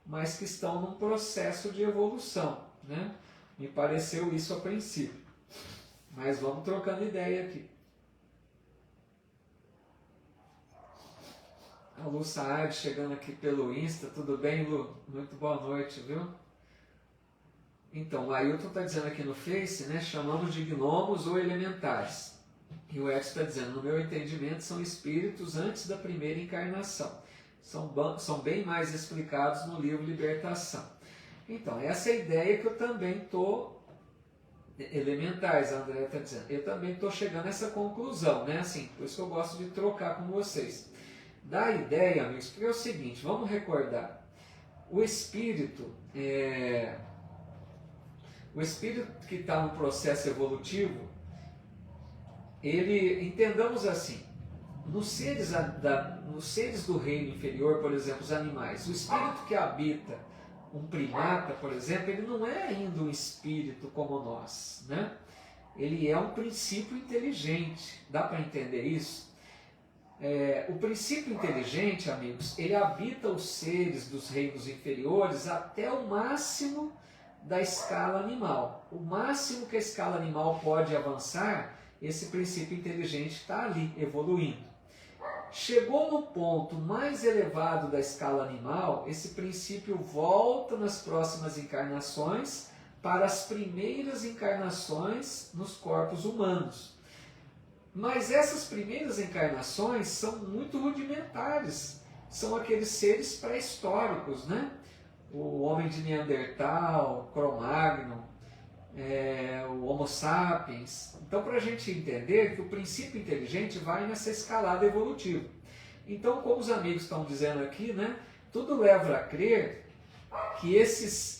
mas que estão num processo de evolução, né? Me pareceu isso a princípio. Mas vamos trocando ideia aqui. A Lu Saad chegando aqui pelo Insta, tudo bem, Lu? Muito boa noite, viu? Então, o Ailton está dizendo aqui no Face, né? Chamamos de gnomos ou elementares. E o Edson está dizendo, no meu entendimento, são espíritos antes da primeira encarnação. São bem mais explicados no livro Libertação. Então, essa é a ideia que eu também estou... Elementares, a Andrea está dizendo. Eu também estou chegando a essa conclusão, né? Assim, por isso que eu gosto de trocar com vocês. Da ideia, amigos, porque é o seguinte, vamos recordar. O espírito que está no processo evolutivo, ele, entendamos assim, nos seres do reino inferior, por exemplo, os animais, o espírito que habita um primata, por exemplo, ele não é ainda um espírito como nós, né? Ele é um princípio inteligente, dá para entender isso? O princípio inteligente, amigos, ele habita os seres dos reinos inferiores até o máximo da escala animal. O máximo que a escala animal pode avançar, esse princípio inteligente está ali, evoluindo. Chegou no ponto mais elevado da escala animal, esse princípio volta nas próximas encarnações para as primeiras encarnações nos corpos humanos. Mas essas primeiras encarnações são muito rudimentares, são aqueles seres pré-históricos, né? O homem de Neandertal, Cro-Magnon, o Homo sapiens. Então, para a gente entender que o princípio inteligente vai nessa escalada evolutiva. Então, como os amigos estão dizendo aqui, né, tudo leva a crer que esses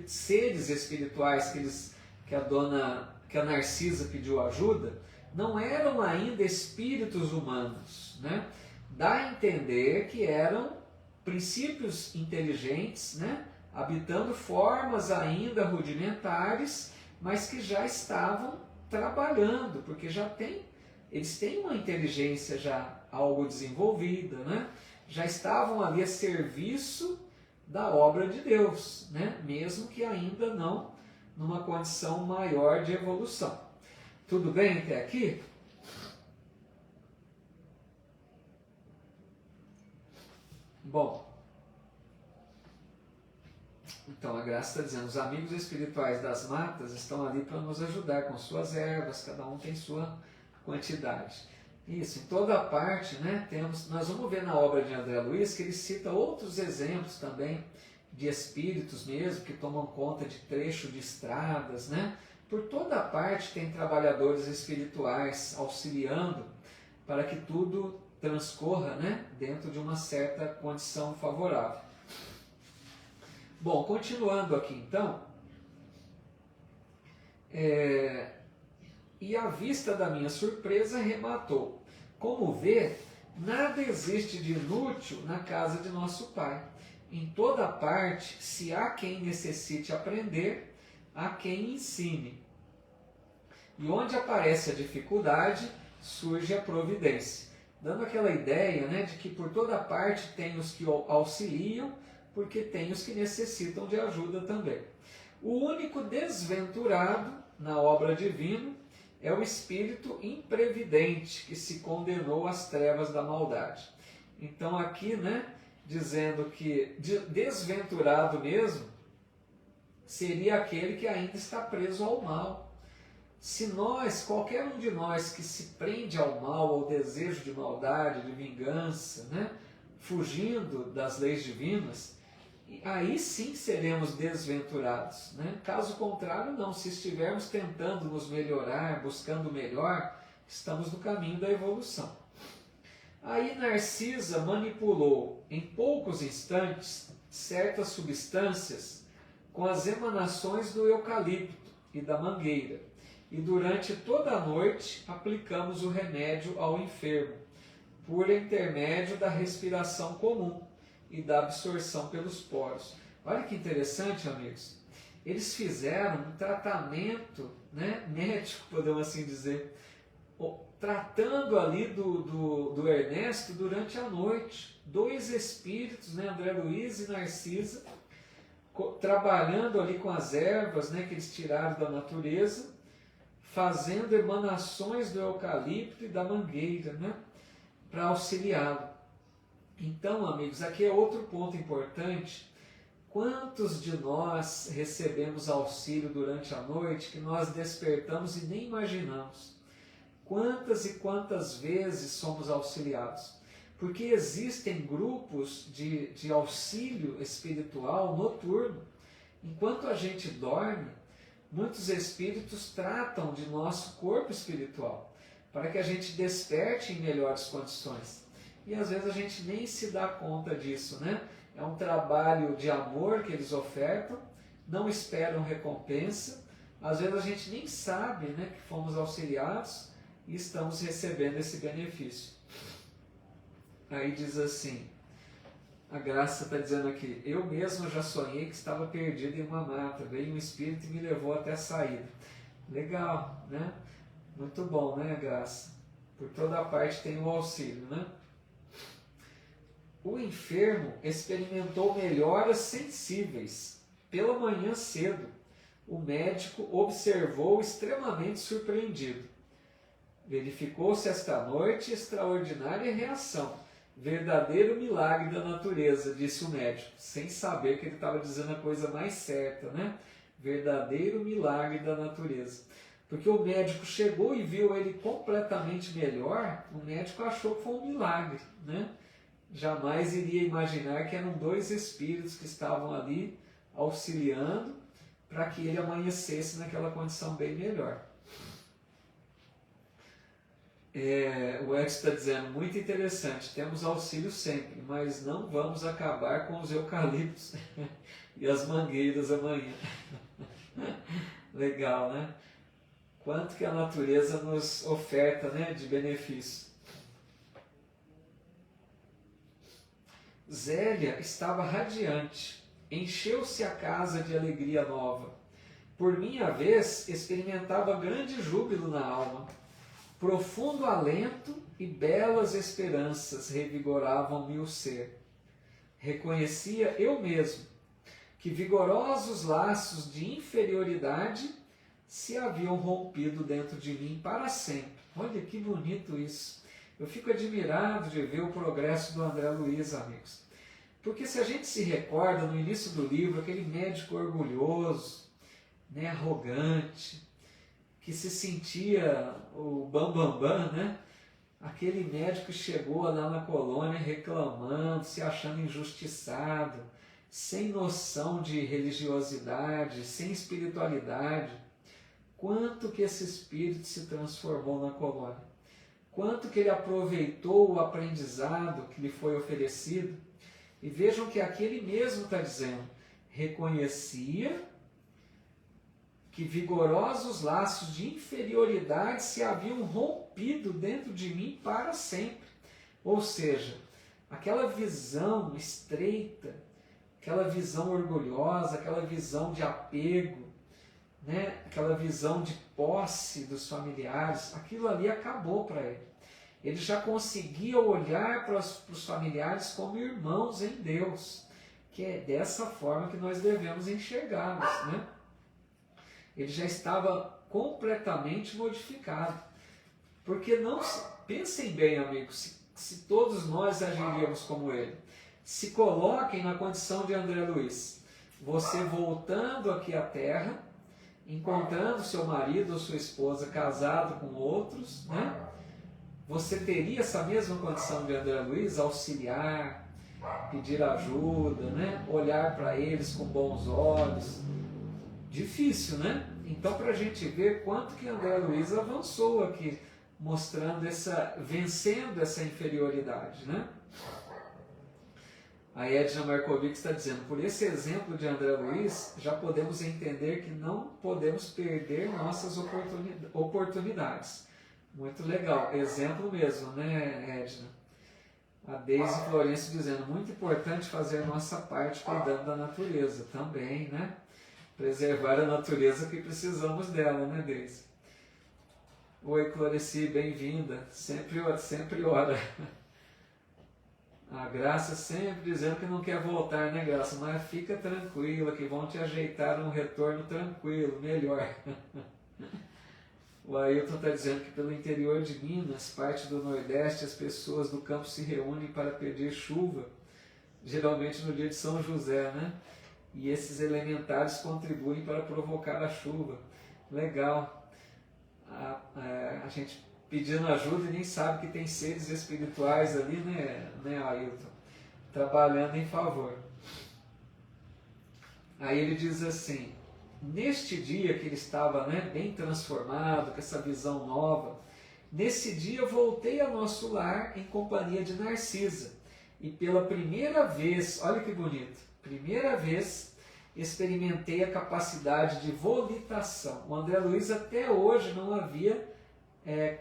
seres espirituais que a Narcisa pediu ajuda, não eram ainda espíritos humanos, né? Dá a entender que eram princípios inteligentes, né? Habitando formas ainda rudimentares, mas que já estavam trabalhando, porque eles têm uma inteligência já algo desenvolvida, né? Já estavam ali a serviço da obra de Deus, né? Mesmo que ainda não numa condição maior de evolução. Tudo bem até aqui? Bom, então a Graça está dizendo, os amigos espirituais das matas estão ali para nos ajudar com suas ervas, cada um tem sua quantidade. Isso, em toda a parte, né, nós vamos ver na obra de André Luiz que ele cita outros exemplos também de espíritos mesmo, que tomam conta de trecho de estradas, né? Por toda a parte tem trabalhadores espirituais auxiliando para que tudo transcorra, né, dentro de uma certa condição favorável. Bom, continuando aqui então, e à vista da minha surpresa rematou, como vê, nada existe de inútil na casa de nosso Pai. Em toda parte, se há quem necessite aprender, há quem ensine. E onde aparece a dificuldade, surge a providência. Dando aquela ideia, né, de que por toda parte tem os que auxiliam, porque tem os que necessitam de ajuda também. O único desventurado na obra divina é o espírito imprevidente que se condenou às trevas da maldade. Então aqui, né, dizendo que desventurado mesmo seria aquele que ainda está preso ao mal. Se nós, qualquer um de nós que se prende ao mal, ao desejo de maldade, de vingança, né, fugindo das leis divinas, aí sim seremos desventurados, né? Caso contrário, não. Se estivermos tentando nos melhorar, buscando o melhor, estamos no caminho da evolução. Aí Narcisa manipulou em poucos instantes certas substâncias com as emanações do eucalipto e da mangueira, e durante toda a noite aplicamos o remédio ao enfermo, por intermédio da respiração comum e da absorção pelos poros. Olha que interessante, amigos. Eles fizeram um tratamento, né, médico, podemos assim dizer, tratando ali do Ernesto durante a noite. Dois espíritos, né, André Luiz e Narcisa, trabalhando ali com as ervas, né, que eles tiraram da natureza, fazendo emanações do eucalipto e da mangueira, né, para auxiliá-lo. Então, amigos, aqui é outro ponto importante. Quantos de nós recebemos auxílio durante a noite que nós despertamos e nem imaginamos? Quantas e quantas vezes somos auxiliados? Porque existem grupos de auxílio espiritual noturno. Enquanto a gente dorme, muitos espíritos tratam de nosso corpo espiritual, para que a gente desperte em melhores condições. E às vezes a gente nem se dá conta disso, né? É um trabalho de amor que eles ofertam, não esperam recompensa. Às vezes a gente nem sabe, né, que fomos auxiliados e estamos recebendo esse benefício. Aí diz assim, a Graça está dizendo aqui, eu mesmo já sonhei que estava perdido em uma mata, veio um espírito e me levou até a saída. Legal, né? Muito bom, né, Graça? Por toda parte tem o auxílio, né? O enfermo experimentou melhoras sensíveis. Pela manhã cedo, o médico observou extremamente surpreendido. Verificou-se esta noite extraordinária reação. Verdadeiro milagre da natureza, disse o médico, sem saber que ele estava dizendo a coisa mais certa, né? Verdadeiro milagre da natureza. Porque o médico chegou e viu ele completamente melhor, o médico achou que foi um milagre, né? Jamais iria imaginar que eram dois espíritos que estavam ali auxiliando para que ele amanhecesse naquela condição bem melhor. O Edson está dizendo, muito interessante, temos auxílio sempre, mas não vamos acabar com os eucaliptos e as mangueiras amanhã. Legal, né? Quanto que a natureza nos oferta, né, de benefício. Zélia estava radiante, encheu-se a casa de alegria nova. Por minha vez, experimentava grande júbilo na alma. Profundo alento e belas esperanças revigoravam-me o ser. Reconhecia eu mesmo que vigorosos laços de inferioridade se haviam rompido dentro de mim para sempre. Olha que bonito isso. Eu fico admirado de ver o progresso do André Luiz, amigos. Porque se a gente se recorda no início do livro, aquele médico orgulhoso, né, arrogante, que se sentia o bambambam, né? Aquele médico que chegou lá na colônia reclamando, se achando injustiçado, sem noção de religiosidade, sem espiritualidade. Quanto que esse espírito se transformou na colônia? Quanto que ele aproveitou o aprendizado que lhe foi oferecido? E vejam que aqui ele mesmo está dizendo, reconhecia que vigorosos laços de inferioridade se haviam rompido dentro de mim para sempre. Ou seja, aquela visão estreita, aquela visão orgulhosa, aquela visão de apego, né? Aquela visão de posse dos familiares, aquilo ali acabou para ele. Ele já conseguia olhar para os familiares como irmãos em Deus, que é dessa forma que nós devemos enxergá-los, né? Ele já estava completamente modificado. Porque não, pensem bem, amigos, se todos nós agiríamos como ele. Se coloquem na condição de André Luiz. Você voltando aqui à Terra, encontrando seu marido ou sua esposa casado com outros, né? Você teria essa mesma condição de André Luiz, auxiliar, pedir ajuda, né? Olhar para eles com bons olhos? Difícil, né? Então, para a gente ver quanto que André Luiz avançou aqui, mostrando vencendo essa inferioridade, né? A Edna Markovic está dizendo, por esse exemplo de André Luiz, já podemos entender que não podemos perder nossas oportunidades. Muito legal, exemplo mesmo, né, Edna? A Deise Florencio dizendo, muito importante fazer nossa parte cuidando da natureza também, né? Preservar a natureza que precisamos dela, né, Deise? Oi, Cloreci, bem-vinda. Sempre ora. A Graça sempre dizendo que não quer voltar, né, Graça? Mas fica tranquila, que vão te ajeitar um retorno tranquilo, melhor. O Ailton está dizendo que pelo interior de Minas, parte do Nordeste, as pessoas do campo se reúnem para pedir chuva, geralmente no dia de São José, né? E esses elementares contribuem para provocar a chuva. Legal. A gente pedindo ajuda e nem sabe que tem seres espirituais ali, né, Ailton? Trabalhando em favor. Aí ele diz assim, neste dia que ele estava, né, bem transformado, com essa visão nova, nesse dia voltei ao nosso lar em companhia de Narcisa. E pela primeira vez, olha que bonito, primeira vez experimentei a capacidade de volitação. O André Luiz até hoje não havia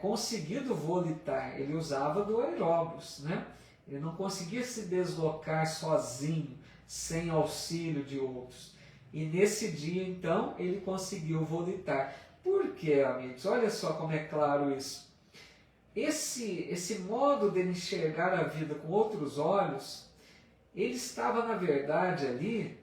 conseguido volitar, ele usava do aeróbus, né? Ele não conseguia se deslocar sozinho, sem auxílio de outros. E nesse dia, então, ele conseguiu volitar. Por quê, amigos? Olha só como é claro isso. Esse modo dele enxergar a vida com outros olhos, ele estava, na verdade, ali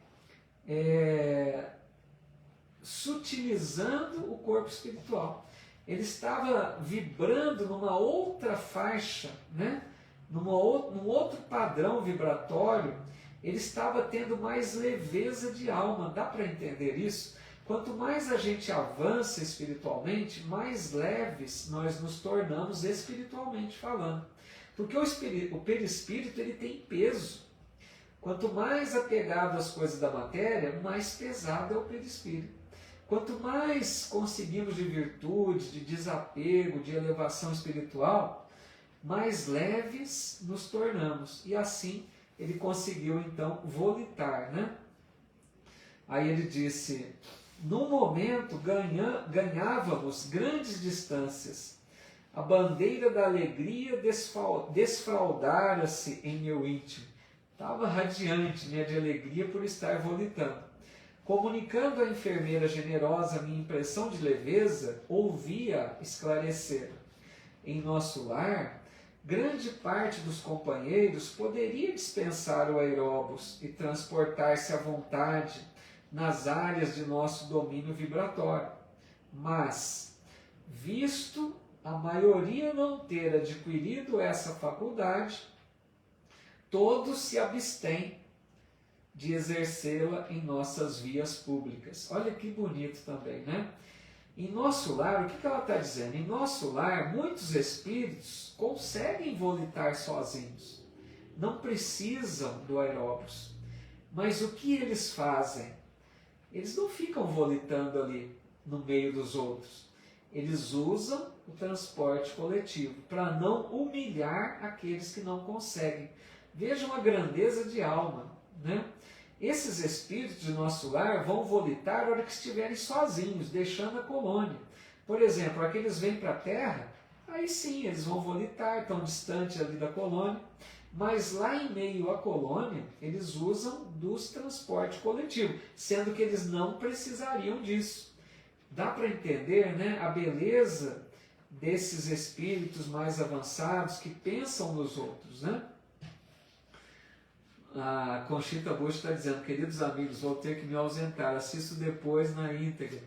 sutilizando o corpo espiritual. Ele estava vibrando numa outra faixa, né? Num outro padrão vibratório. Ele estava tendo mais leveza de alma. Dá para entender isso? Quanto mais a gente avança espiritualmente, mais leves nós nos tornamos espiritualmente falando. Porque o perispírito ele tem peso. Quanto mais apegado às coisas da matéria, mais pesado é o perispírito. Quanto mais conseguimos de virtude, de desapego, de elevação espiritual, mais leves nos tornamos. E assim ele conseguiu então volitar, né? Aí ele disse, no momento ganhávamos grandes distâncias. A bandeira da alegria desfraldara-se em meu íntimo. Estava radiante, né, de alegria por estar volitando. Comunicando à enfermeira generosa minha impressão de leveza, ouvia esclarecer. Em nosso lar, grande parte dos companheiros poderia dispensar o aeróbus e transportar-se à vontade nas áreas de nosso domínio vibratório. Mas, visto a maioria não ter adquirido essa faculdade, todos se abstêm de exercê-la em nossas vias públicas. Olha que bonito também, né? Em nosso lar, o que ela está dizendo? Em nosso lar, muitos espíritos conseguem volitar sozinhos. Não precisam do aeróbus. Mas o que eles fazem? Eles não ficam volitando ali no meio dos outros. Eles usam o transporte coletivo para não humilhar aqueles que não conseguem. Vejam a grandeza de alma, né? Esses espíritos de nosso lar vão volitar na hora que estiverem sozinhos, deixando a colônia. Por exemplo, aqueles vêm para a Terra, aí sim, eles vão volitar, tão distante ali da colônia, mas lá em meio à colônia, eles usam dos transportes coletivos, sendo que eles não precisariam disso. Dá para entender, né, a beleza desses espíritos mais avançados que pensam nos outros, né? A Conchita Bush está dizendo, queridos amigos, vou ter que me ausentar, assisto depois na íntegra.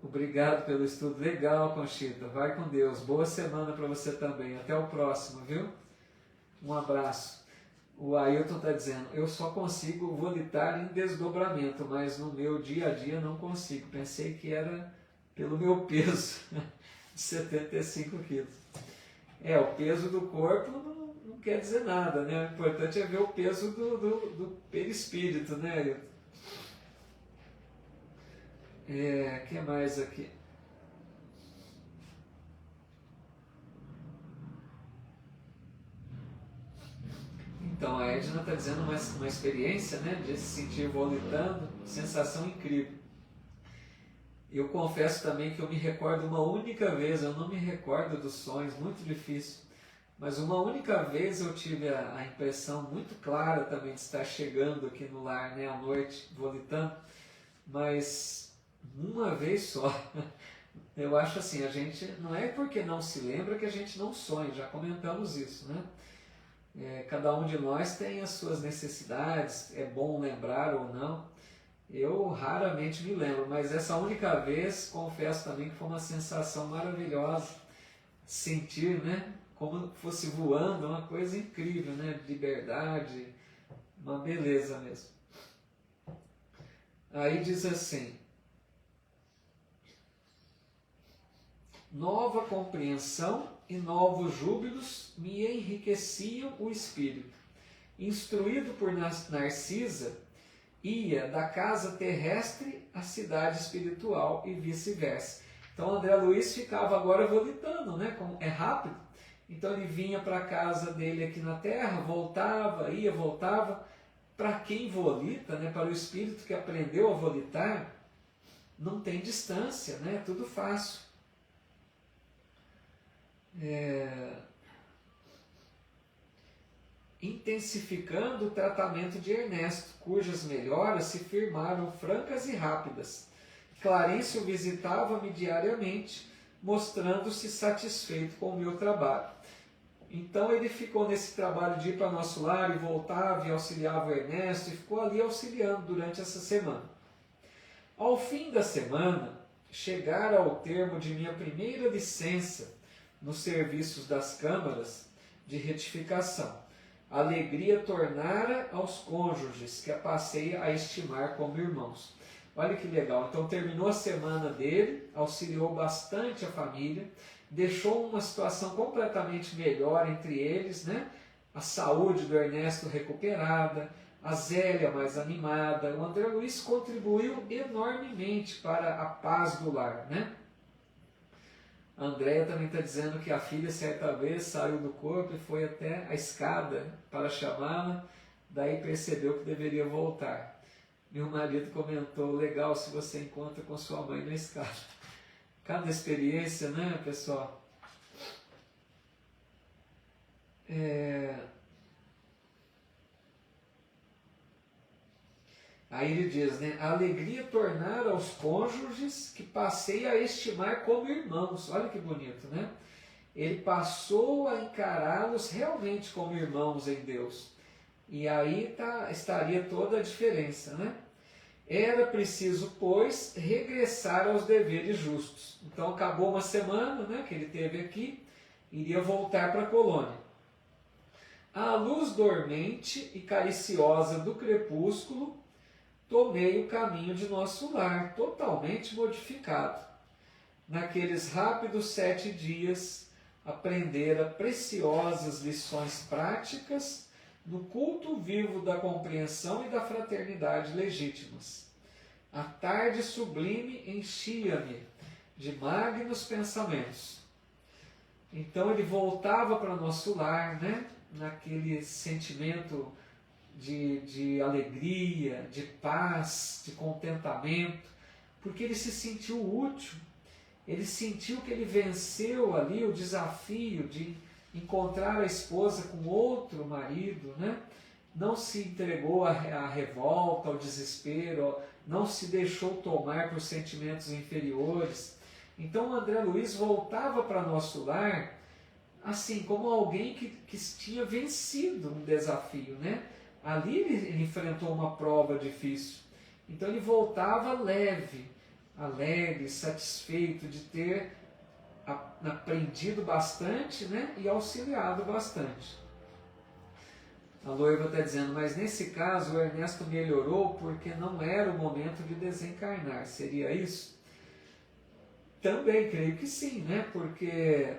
Obrigado pelo estudo. Legal, Conchita. Vai com Deus. Boa semana para você também. Até o próximo, viu? Um abraço. O Ailton está dizendo, eu só consigo volitar em desdobramento, mas no meu dia a dia não consigo. Pensei que era pelo meu peso, de 75 quilos. O peso do corpo não quer dizer nada, né? O importante é ver o peso do perispírito, né, Ailton? Que mais aqui? Então, a Edna está dizendo uma experiência, né, de se sentir volitando, sensação incrível. Eu confesso também que eu me recordo uma única vez, eu não me recordo dos sonhos, muito difícil, mas uma única vez eu tive a impressão muito clara também de estar chegando aqui no lar, né, à noite, volitando, mas uma vez só. Eu acho assim, a gente, não é porque não se lembra que a gente não sonha, já comentamos isso, né? Cada um de nós tem as suas necessidades, é bom lembrar ou não. Eu raramente me lembro, mas essa única vez, confesso também que foi uma sensação maravilhosa. Sentir, né, como fosse voando, uma coisa incrível, né, de liberdade, uma beleza mesmo. Aí diz assim, nova compreensão e novos júbilos me enriqueciam o espírito. Instruído por Narcisa, ia da casa terrestre à cidade espiritual e vice-versa. Então André Luiz ficava agora volitando, né? É rápido. Então ele vinha para a casa dele aqui na Terra, voltava, ia, voltava. Para quem volita, né? Para o espírito que aprendeu a volitar, não tem distância, né? É tudo fácil. Intensificando o tratamento de Ernesto, cujas melhoras se firmaram francas e rápidas. Clarencio visitava-me diariamente, mostrando-se satisfeito com o meu trabalho. Então ele ficou nesse trabalho de ir para nosso lar e voltava e auxiliava o Ernesto e ficou ali auxiliando durante essa semana. Ao fim da semana, chegara ao termo de minha primeira licença nos serviços das câmaras de retificação. A alegria tornara aos cônjuges, que a passei a estimar como irmãos. Olha que legal. Então terminou a semana dele, auxiliou bastante a família, deixou uma situação completamente melhor entre eles, né? A saúde do Ernesto recuperada, a Zélia mais animada. O André Luiz contribuiu enormemente para a paz do lar, né? A Andréia também está dizendo que a filha certa vez saiu do corpo e foi até a escada para chamá-la, daí percebeu que deveria voltar. Meu marido comentou, legal se você encontra com sua mãe na escada. Cada experiência, né, pessoal? Aí ele diz, né? A alegria tornar aos cônjuges que passei a estimar como irmãos. Olha que bonito, né? Ele passou a encará-los realmente como irmãos em Deus. E aí estaria toda a diferença, né? Era preciso, pois, regressar aos deveres justos. Então acabou uma semana, né, que ele teve aqui, iria voltar para a colônia. À luz dormente e cariciosa do crepúsculo, tomei o caminho de nosso lar, totalmente modificado. Naqueles rápidos 7 dias, aprendera preciosas lições práticas no culto vivo da compreensão e da fraternidade legítimas. A tarde sublime enchia-me de magnos pensamentos. Então ele voltava para nosso lar, né? Naquele sentimento de alegria, de paz, de contentamento, porque ele se sentiu útil, ele sentiu que ele venceu ali o desafio de encontrar a esposa com outro marido, né? Não se entregou à revolta, ao desespero, não se deixou tomar por sentimentos inferiores. Então o André Luiz voltava para nosso lar assim, como alguém que tinha vencido um desafio, né? Ali ele enfrentou uma prova difícil. Então ele voltava leve, alegre, satisfeito de ter aprendido bastante, né? E auxiliado bastante. A noiva está dizendo, mas nesse caso o Ernesto melhorou porque não era o momento de desencarnar. Seria isso? Também creio que sim, né? Porque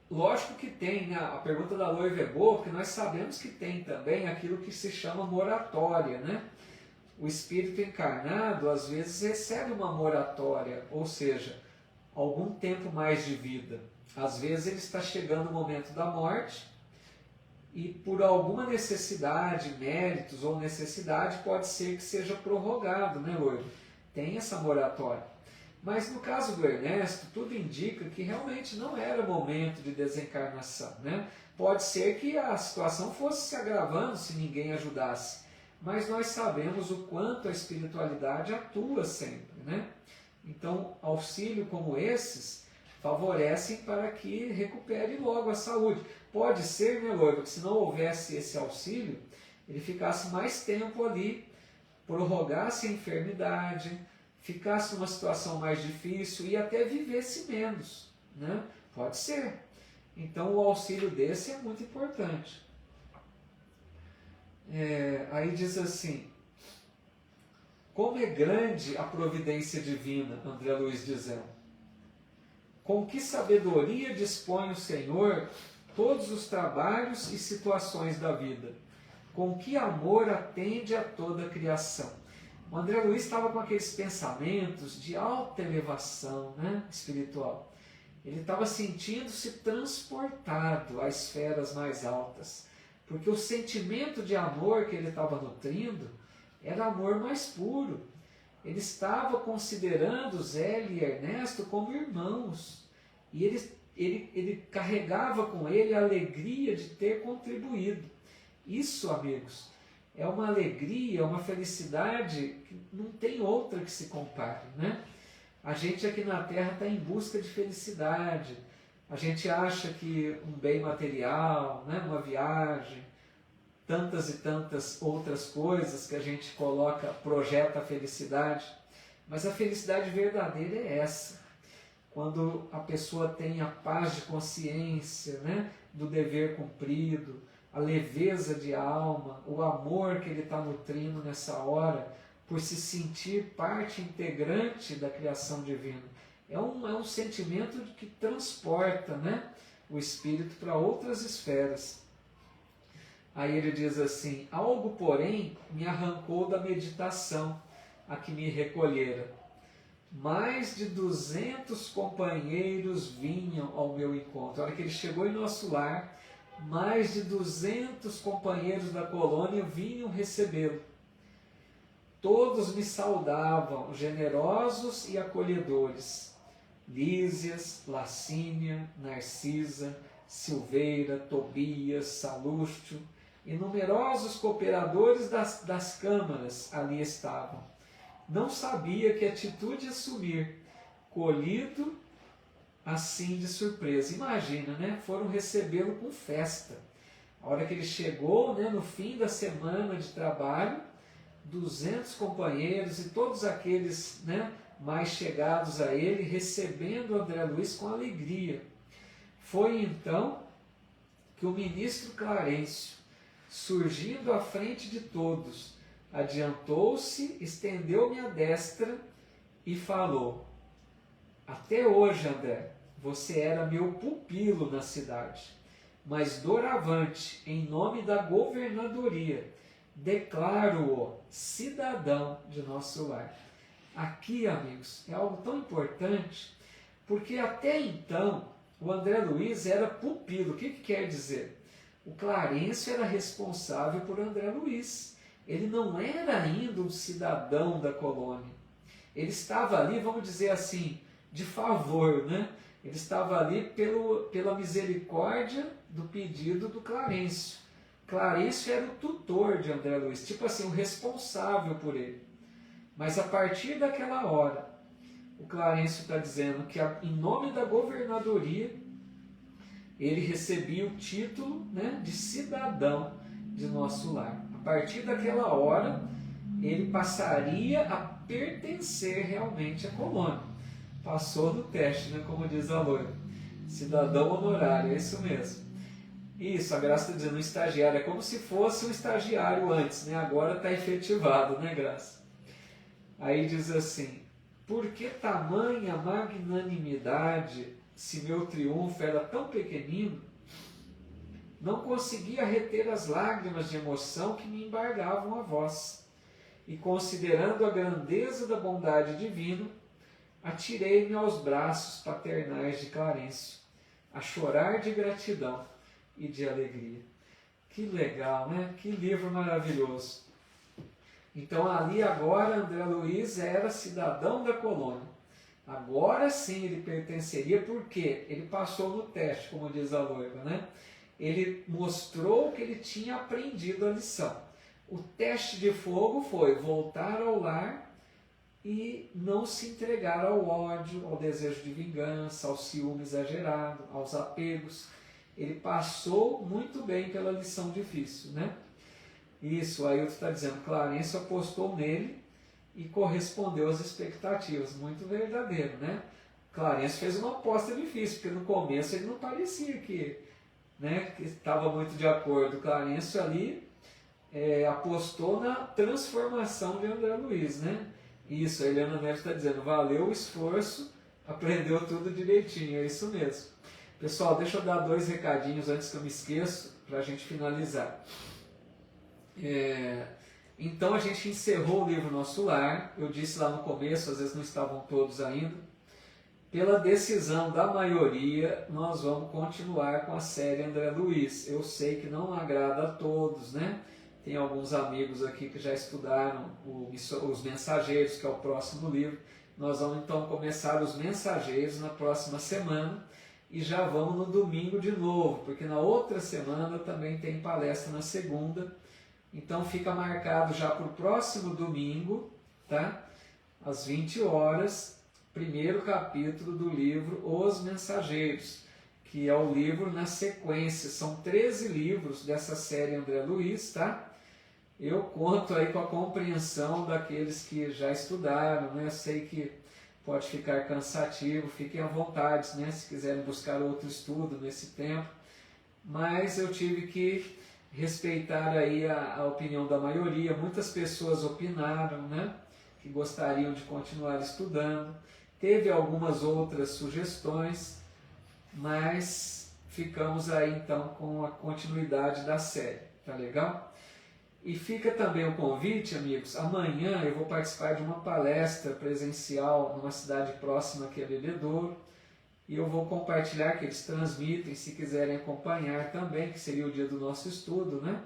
lógico que tem, né? A pergunta da noiva é boa, porque nós sabemos que tem também aquilo que se chama moratória, né? O espírito encarnado às vezes recebe uma moratória, ou seja, algum tempo mais de vida. Às vezes ele está chegando o momento da morte e por alguma necessidade, méritos ou necessidade, pode ser que seja prorrogado, né, noivo? Tem essa moratória. Mas no caso do Ernesto, tudo indica que realmente não era momento de desencarnação, né? Pode ser que a situação fosse se agravando se ninguém ajudasse, mas nós sabemos o quanto a espiritualidade atua sempre, né? Então, auxílio como esses favorecem para que recupere logo a saúde. Pode ser, né, noiva, que se não houvesse esse auxílio, ele ficasse mais tempo ali, prorrogasse a enfermidade, ficasse numa situação mais difícil e até vivesse menos, né? Pode ser. Então o auxílio desse é muito importante. Aí diz assim, como é grande a providência divina, André Luiz dizendo. Com que sabedoria dispõe o Senhor todos os trabalhos e situações da vida. Com que amor atende a toda a criação. O André Luiz estava com aqueles pensamentos de alta elevação, né, espiritual. Ele estava sentindo-se transportado a esferas mais altas, porque o sentimento de amor que ele estava nutrindo era amor mais puro. Ele estava considerando Zé e Ernesto como irmãos, e ele carregava com ele a alegria de ter contribuído. Isso, amigos, é uma alegria, uma felicidade que não tem outra que se compare, né? A gente aqui na Terra está em busca de felicidade. A gente acha que um bem material, né, uma viagem, tantas e tantas outras coisas que a gente coloca, projeta a felicidade. Mas a felicidade verdadeira é essa. Quando a pessoa tem a paz de consciência, né, do dever cumprido, a leveza de alma, o amor que ele está nutrindo nessa hora, por se sentir parte integrante da criação divina. É um sentimento que transporta, né, o espírito para outras esferas. Aí ele diz assim, algo, porém, me arrancou da meditação a que me recolhera. Mais de 200 companheiros vinham ao meu encontro. A hora que ele chegou em nosso lar, mais de 200 companheiros da colônia vinham recebê-lo. Todos me saudavam, generosos e acolhedores. Lísias, Lacínia, Narcisa, Silveira, Tobias, Salústio e numerosos cooperadores das câmaras ali estavam. Não sabia que atitude assumir, colhido assim de surpresa. Imagina, né? Foram recebê-lo com festa. A hora que ele chegou, né, no fim da semana de trabalho, 200 companheiros e todos aqueles, né, mais chegados a ele, recebendo André Luiz com alegria. Foi então que o ministro Clarencio, surgindo à frente de todos, adiantou-se, estendeu-me a destra e falou: até hoje, André, você era meu pupilo na cidade, mas doravante, em nome da governadoria, declaro-o cidadão de nosso lar. Aqui, amigos, é algo tão importante, porque até então o André Luiz era pupilo. O que quer dizer? O Clarencio era responsável por André Luiz. Ele não era ainda um cidadão da colônia. Ele estava ali, vamos dizer assim, de favor, né? Ele estava ali pela misericórdia do pedido do Clarencio. Clarencio era o tutor de André Luiz, tipo assim, o responsável por ele. Mas a partir daquela hora, o Clarencio está dizendo que em nome da governadoria, ele recebia o título, né, de cidadão de nosso lar. A partir daquela hora, ele passaria a pertencer realmente à colônia. Passou no teste, né, como diz a loira. Cidadão honorário, é isso mesmo. Isso, a Graça está dizendo um estagiário, é como se fosse um estagiário antes, né? Agora está efetivado, né, Graça? Aí diz assim, por que tamanha magnanimidade, se meu triunfo era tão pequenino? Não conseguia reter as lágrimas de emoção que me embargavam a voz. E considerando a grandeza da bondade divina, atirei-me aos braços paternais de Clarencio, a chorar de gratidão e de alegria. Que legal, né? Que livro maravilhoso. Então ali agora André Luiz era cidadão da colônia. Agora sim ele pertenceria, porque ele passou no teste, como diz a Loiva, né? Ele mostrou que ele tinha aprendido a lição. O teste de fogo foi voltar ao lar e não se entregar ao ódio, ao desejo de vingança, ao ciúme exagerado, aos apegos. Ele passou muito bem pela lição difícil, né? Isso, aí outro está dizendo, Clarencio apostou nele e correspondeu às expectativas. Muito verdadeiro, né? Clarencio fez uma aposta difícil, porque no começo ele não parecia que estava muito de acordo. Clarencio ali apostou na transformação de André Luiz, né? Isso, a Eliana Neves está dizendo, valeu o esforço, aprendeu tudo direitinho, é isso mesmo. Pessoal, deixa eu dar 2 recadinhos antes que eu me esqueça, para a gente finalizar. Então a gente encerrou o livro Nosso Lar, eu disse lá no começo, às vezes não estavam todos ainda. Pela decisão da maioria, nós vamos continuar com a série André Luiz. Eu sei que não agrada a todos, né? Tem alguns amigos aqui que já estudaram os Mensageiros, que é o próximo livro. Nós vamos então começar os Mensageiros na próxima semana e já vamos no domingo de novo, porque na outra semana também tem palestra na segunda. Então fica marcado já para o próximo domingo, tá? Às 20 horas, primeiro capítulo do livro Os Mensageiros, que é o livro na sequência. São 13 livros dessa série André Luiz, tá? Eu conto aí com a compreensão daqueles que já estudaram, né? Eu sei que pode ficar cansativo, fiquem à vontade, né? Se quiserem buscar outro estudo nesse tempo, mas eu tive que respeitar aí a opinião da maioria. Muitas pessoas opinaram, né? Que gostariam de continuar estudando. Teve algumas outras sugestões, mas ficamos aí então com a continuidade da série, tá legal? E fica também o convite, amigos, amanhã eu vou participar de uma palestra presencial numa cidade próxima aqui a Bebedouro, e eu vou compartilhar, que eles transmitem, se quiserem acompanhar também, que seria o dia do nosso estudo, né?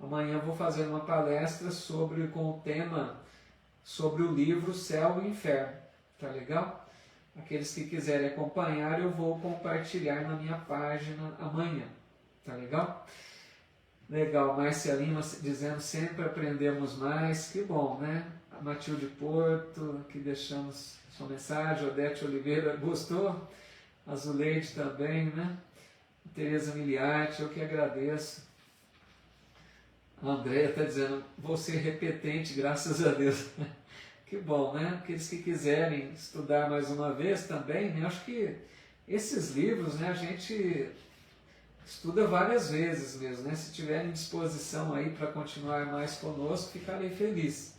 Amanhã eu vou fazer uma palestra com o tema sobre o livro Céu e Inferno, tá legal? Aqueles que quiserem acompanhar, eu vou compartilhar na minha página amanhã, tá legal? Legal, Márcia Lima dizendo, sempre aprendemos mais, que bom, né? A Matilde Porto, aqui deixamos sua mensagem, Odete Oliveira, gostou? A Zuleide também, né? Tereza Miliarte, eu que agradeço. A Andréia está dizendo, vou ser repetente, graças a Deus. Que bom, né? Aqueles que quiserem estudar mais uma vez também, né? Acho que esses livros, né, a gente estuda várias vezes mesmo, né? Se tiverem disposição aí para continuar mais conosco, ficarei feliz.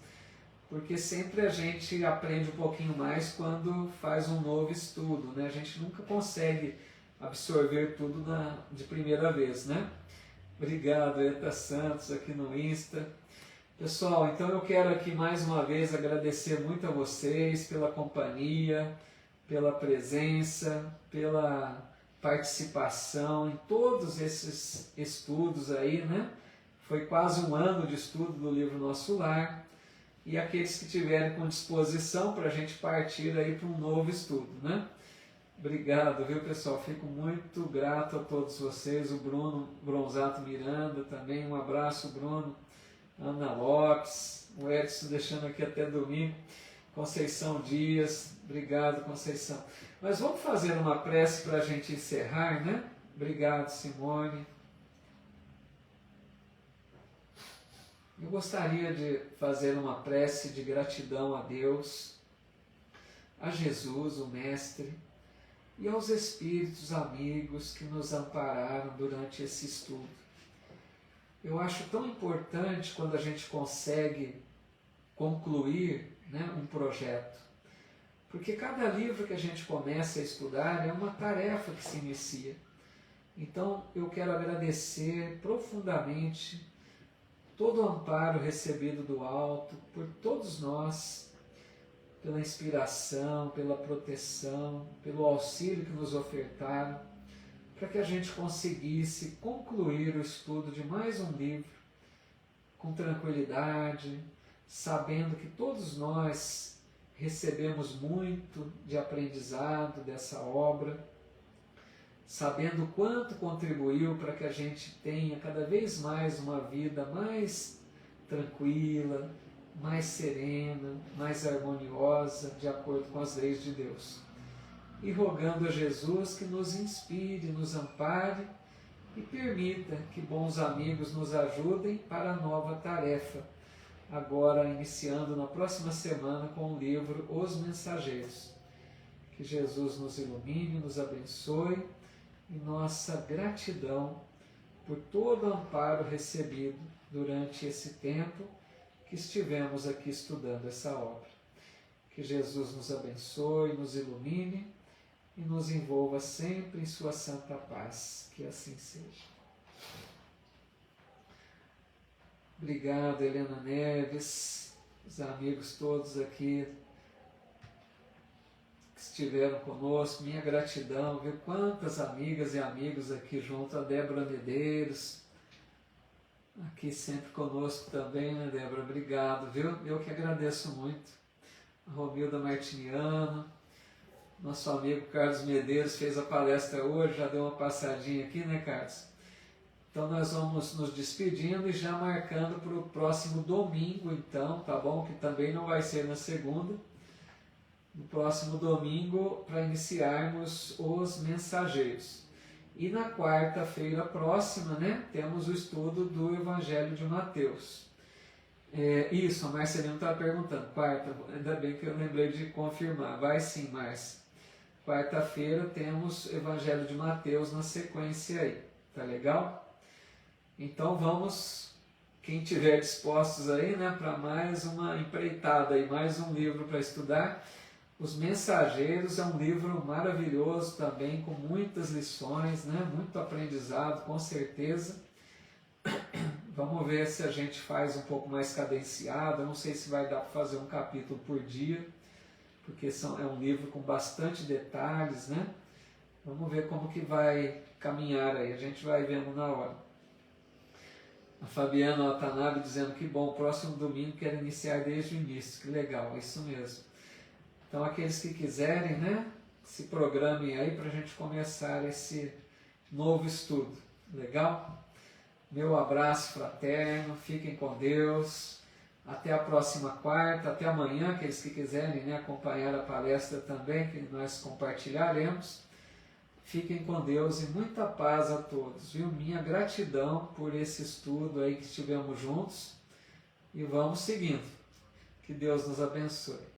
Porque sempre a gente aprende um pouquinho mais quando faz um novo estudo, né? A gente nunca consegue absorver tudo de primeira vez, né? Obrigado, Eta Santos, aqui no Insta. Pessoal, então eu quero aqui mais uma vez agradecer muito a vocês pela companhia, pela presença, pela participação em todos esses estudos aí, né? Foi quase um ano de estudo do livro Nosso Lar. E aqueles que tiverem com disposição para a gente partir aí para um novo estudo, né? Obrigado, viu, pessoal? Fico muito grato a todos vocês. O Bruno Bronzato Miranda também, um abraço, Bruno. Ana Lopes, o Edson deixando aqui até domingo. Conceição Dias, obrigado, Conceição. Mas vamos fazer uma prece para a gente encerrar, né? Obrigado, Simone. Eu gostaria de fazer uma prece de gratidão a Deus, a Jesus, o Mestre, e aos espíritos amigos que nos ampararam durante esse estudo. Eu acho tão importante quando a gente consegue concluir, né, um projeto, porque cada livro que a gente começa a estudar é uma tarefa que se inicia. Então eu quero agradecer profundamente todo o amparo recebido do alto por todos nós, pela inspiração, pela proteção, pelo auxílio que nos ofertaram, para que a gente conseguisse concluir o estudo de mais um livro com tranquilidade, sabendo que todos nós recebemos muito de aprendizado dessa obra, sabendo quanto contribuiu para que a gente tenha cada vez mais uma vida mais tranquila, mais serena, mais harmoniosa, de acordo com as leis de Deus. E rogando a Jesus que nos inspire, nos ampare e permita que bons amigos nos ajudem para a nova tarefa, agora iniciando na próxima semana com o livro Os Mensageiros. Que Jesus nos ilumine, nos abençoe, e nossa gratidão por todo o amparo recebido durante esse tempo que estivemos aqui estudando essa obra. Que Jesus nos abençoe, nos ilumine e nos envolva sempre em sua santa paz. Que assim seja. Obrigado, Helena Neves, os amigos todos aqui que estiveram conosco, minha gratidão, viu? Quantas amigas e amigos aqui junto, a Débora Medeiros, aqui sempre conosco também, né, Débora? Obrigado, viu? Eu que agradeço muito. A Romilda Martiniano, nosso amigo Carlos Medeiros fez a palestra hoje, já deu uma passadinha aqui, né, Carlos? Então nós vamos nos despedindo e já marcando para o próximo domingo, então, tá bom? Que também não vai ser na segunda. No próximo domingo, para iniciarmos os Mensageiros. E na quarta-feira próxima, né, temos o estudo do Evangelho de Mateus. Isso, a Marcelina estava perguntando, quarta, ainda bem que eu lembrei de confirmar. Vai sim, Márcia. Quarta-feira temos o Evangelho de Mateus na sequência aí, tá legal? Então vamos, quem tiver dispostos aí, né, para mais uma empreitada e mais um livro para estudar. Os Mensageiros é um livro maravilhoso também, com muitas lições, né, muito aprendizado, com certeza. Vamos ver se a gente faz um pouco mais cadenciado. Eu não sei se vai dar para fazer um capítulo por dia, porque é um livro com bastante detalhes, né? Vamos ver como que vai caminhar aí, a gente vai vendo na hora. A Fabiana Watanabe dizendo que bom, próximo domingo quero iniciar desde o início, que legal, é isso mesmo. Então aqueles que quiserem, né, se programem aí para a gente começar esse novo estudo, legal? Meu abraço fraterno, fiquem com Deus, até a próxima quarta, até amanhã, aqueles que quiserem, né, acompanhar a palestra também, que nós compartilharemos. Fiquem com Deus e muita paz a todos, viu? Minha gratidão por esse estudo aí que estivemos juntos e vamos seguindo. Que Deus nos abençoe.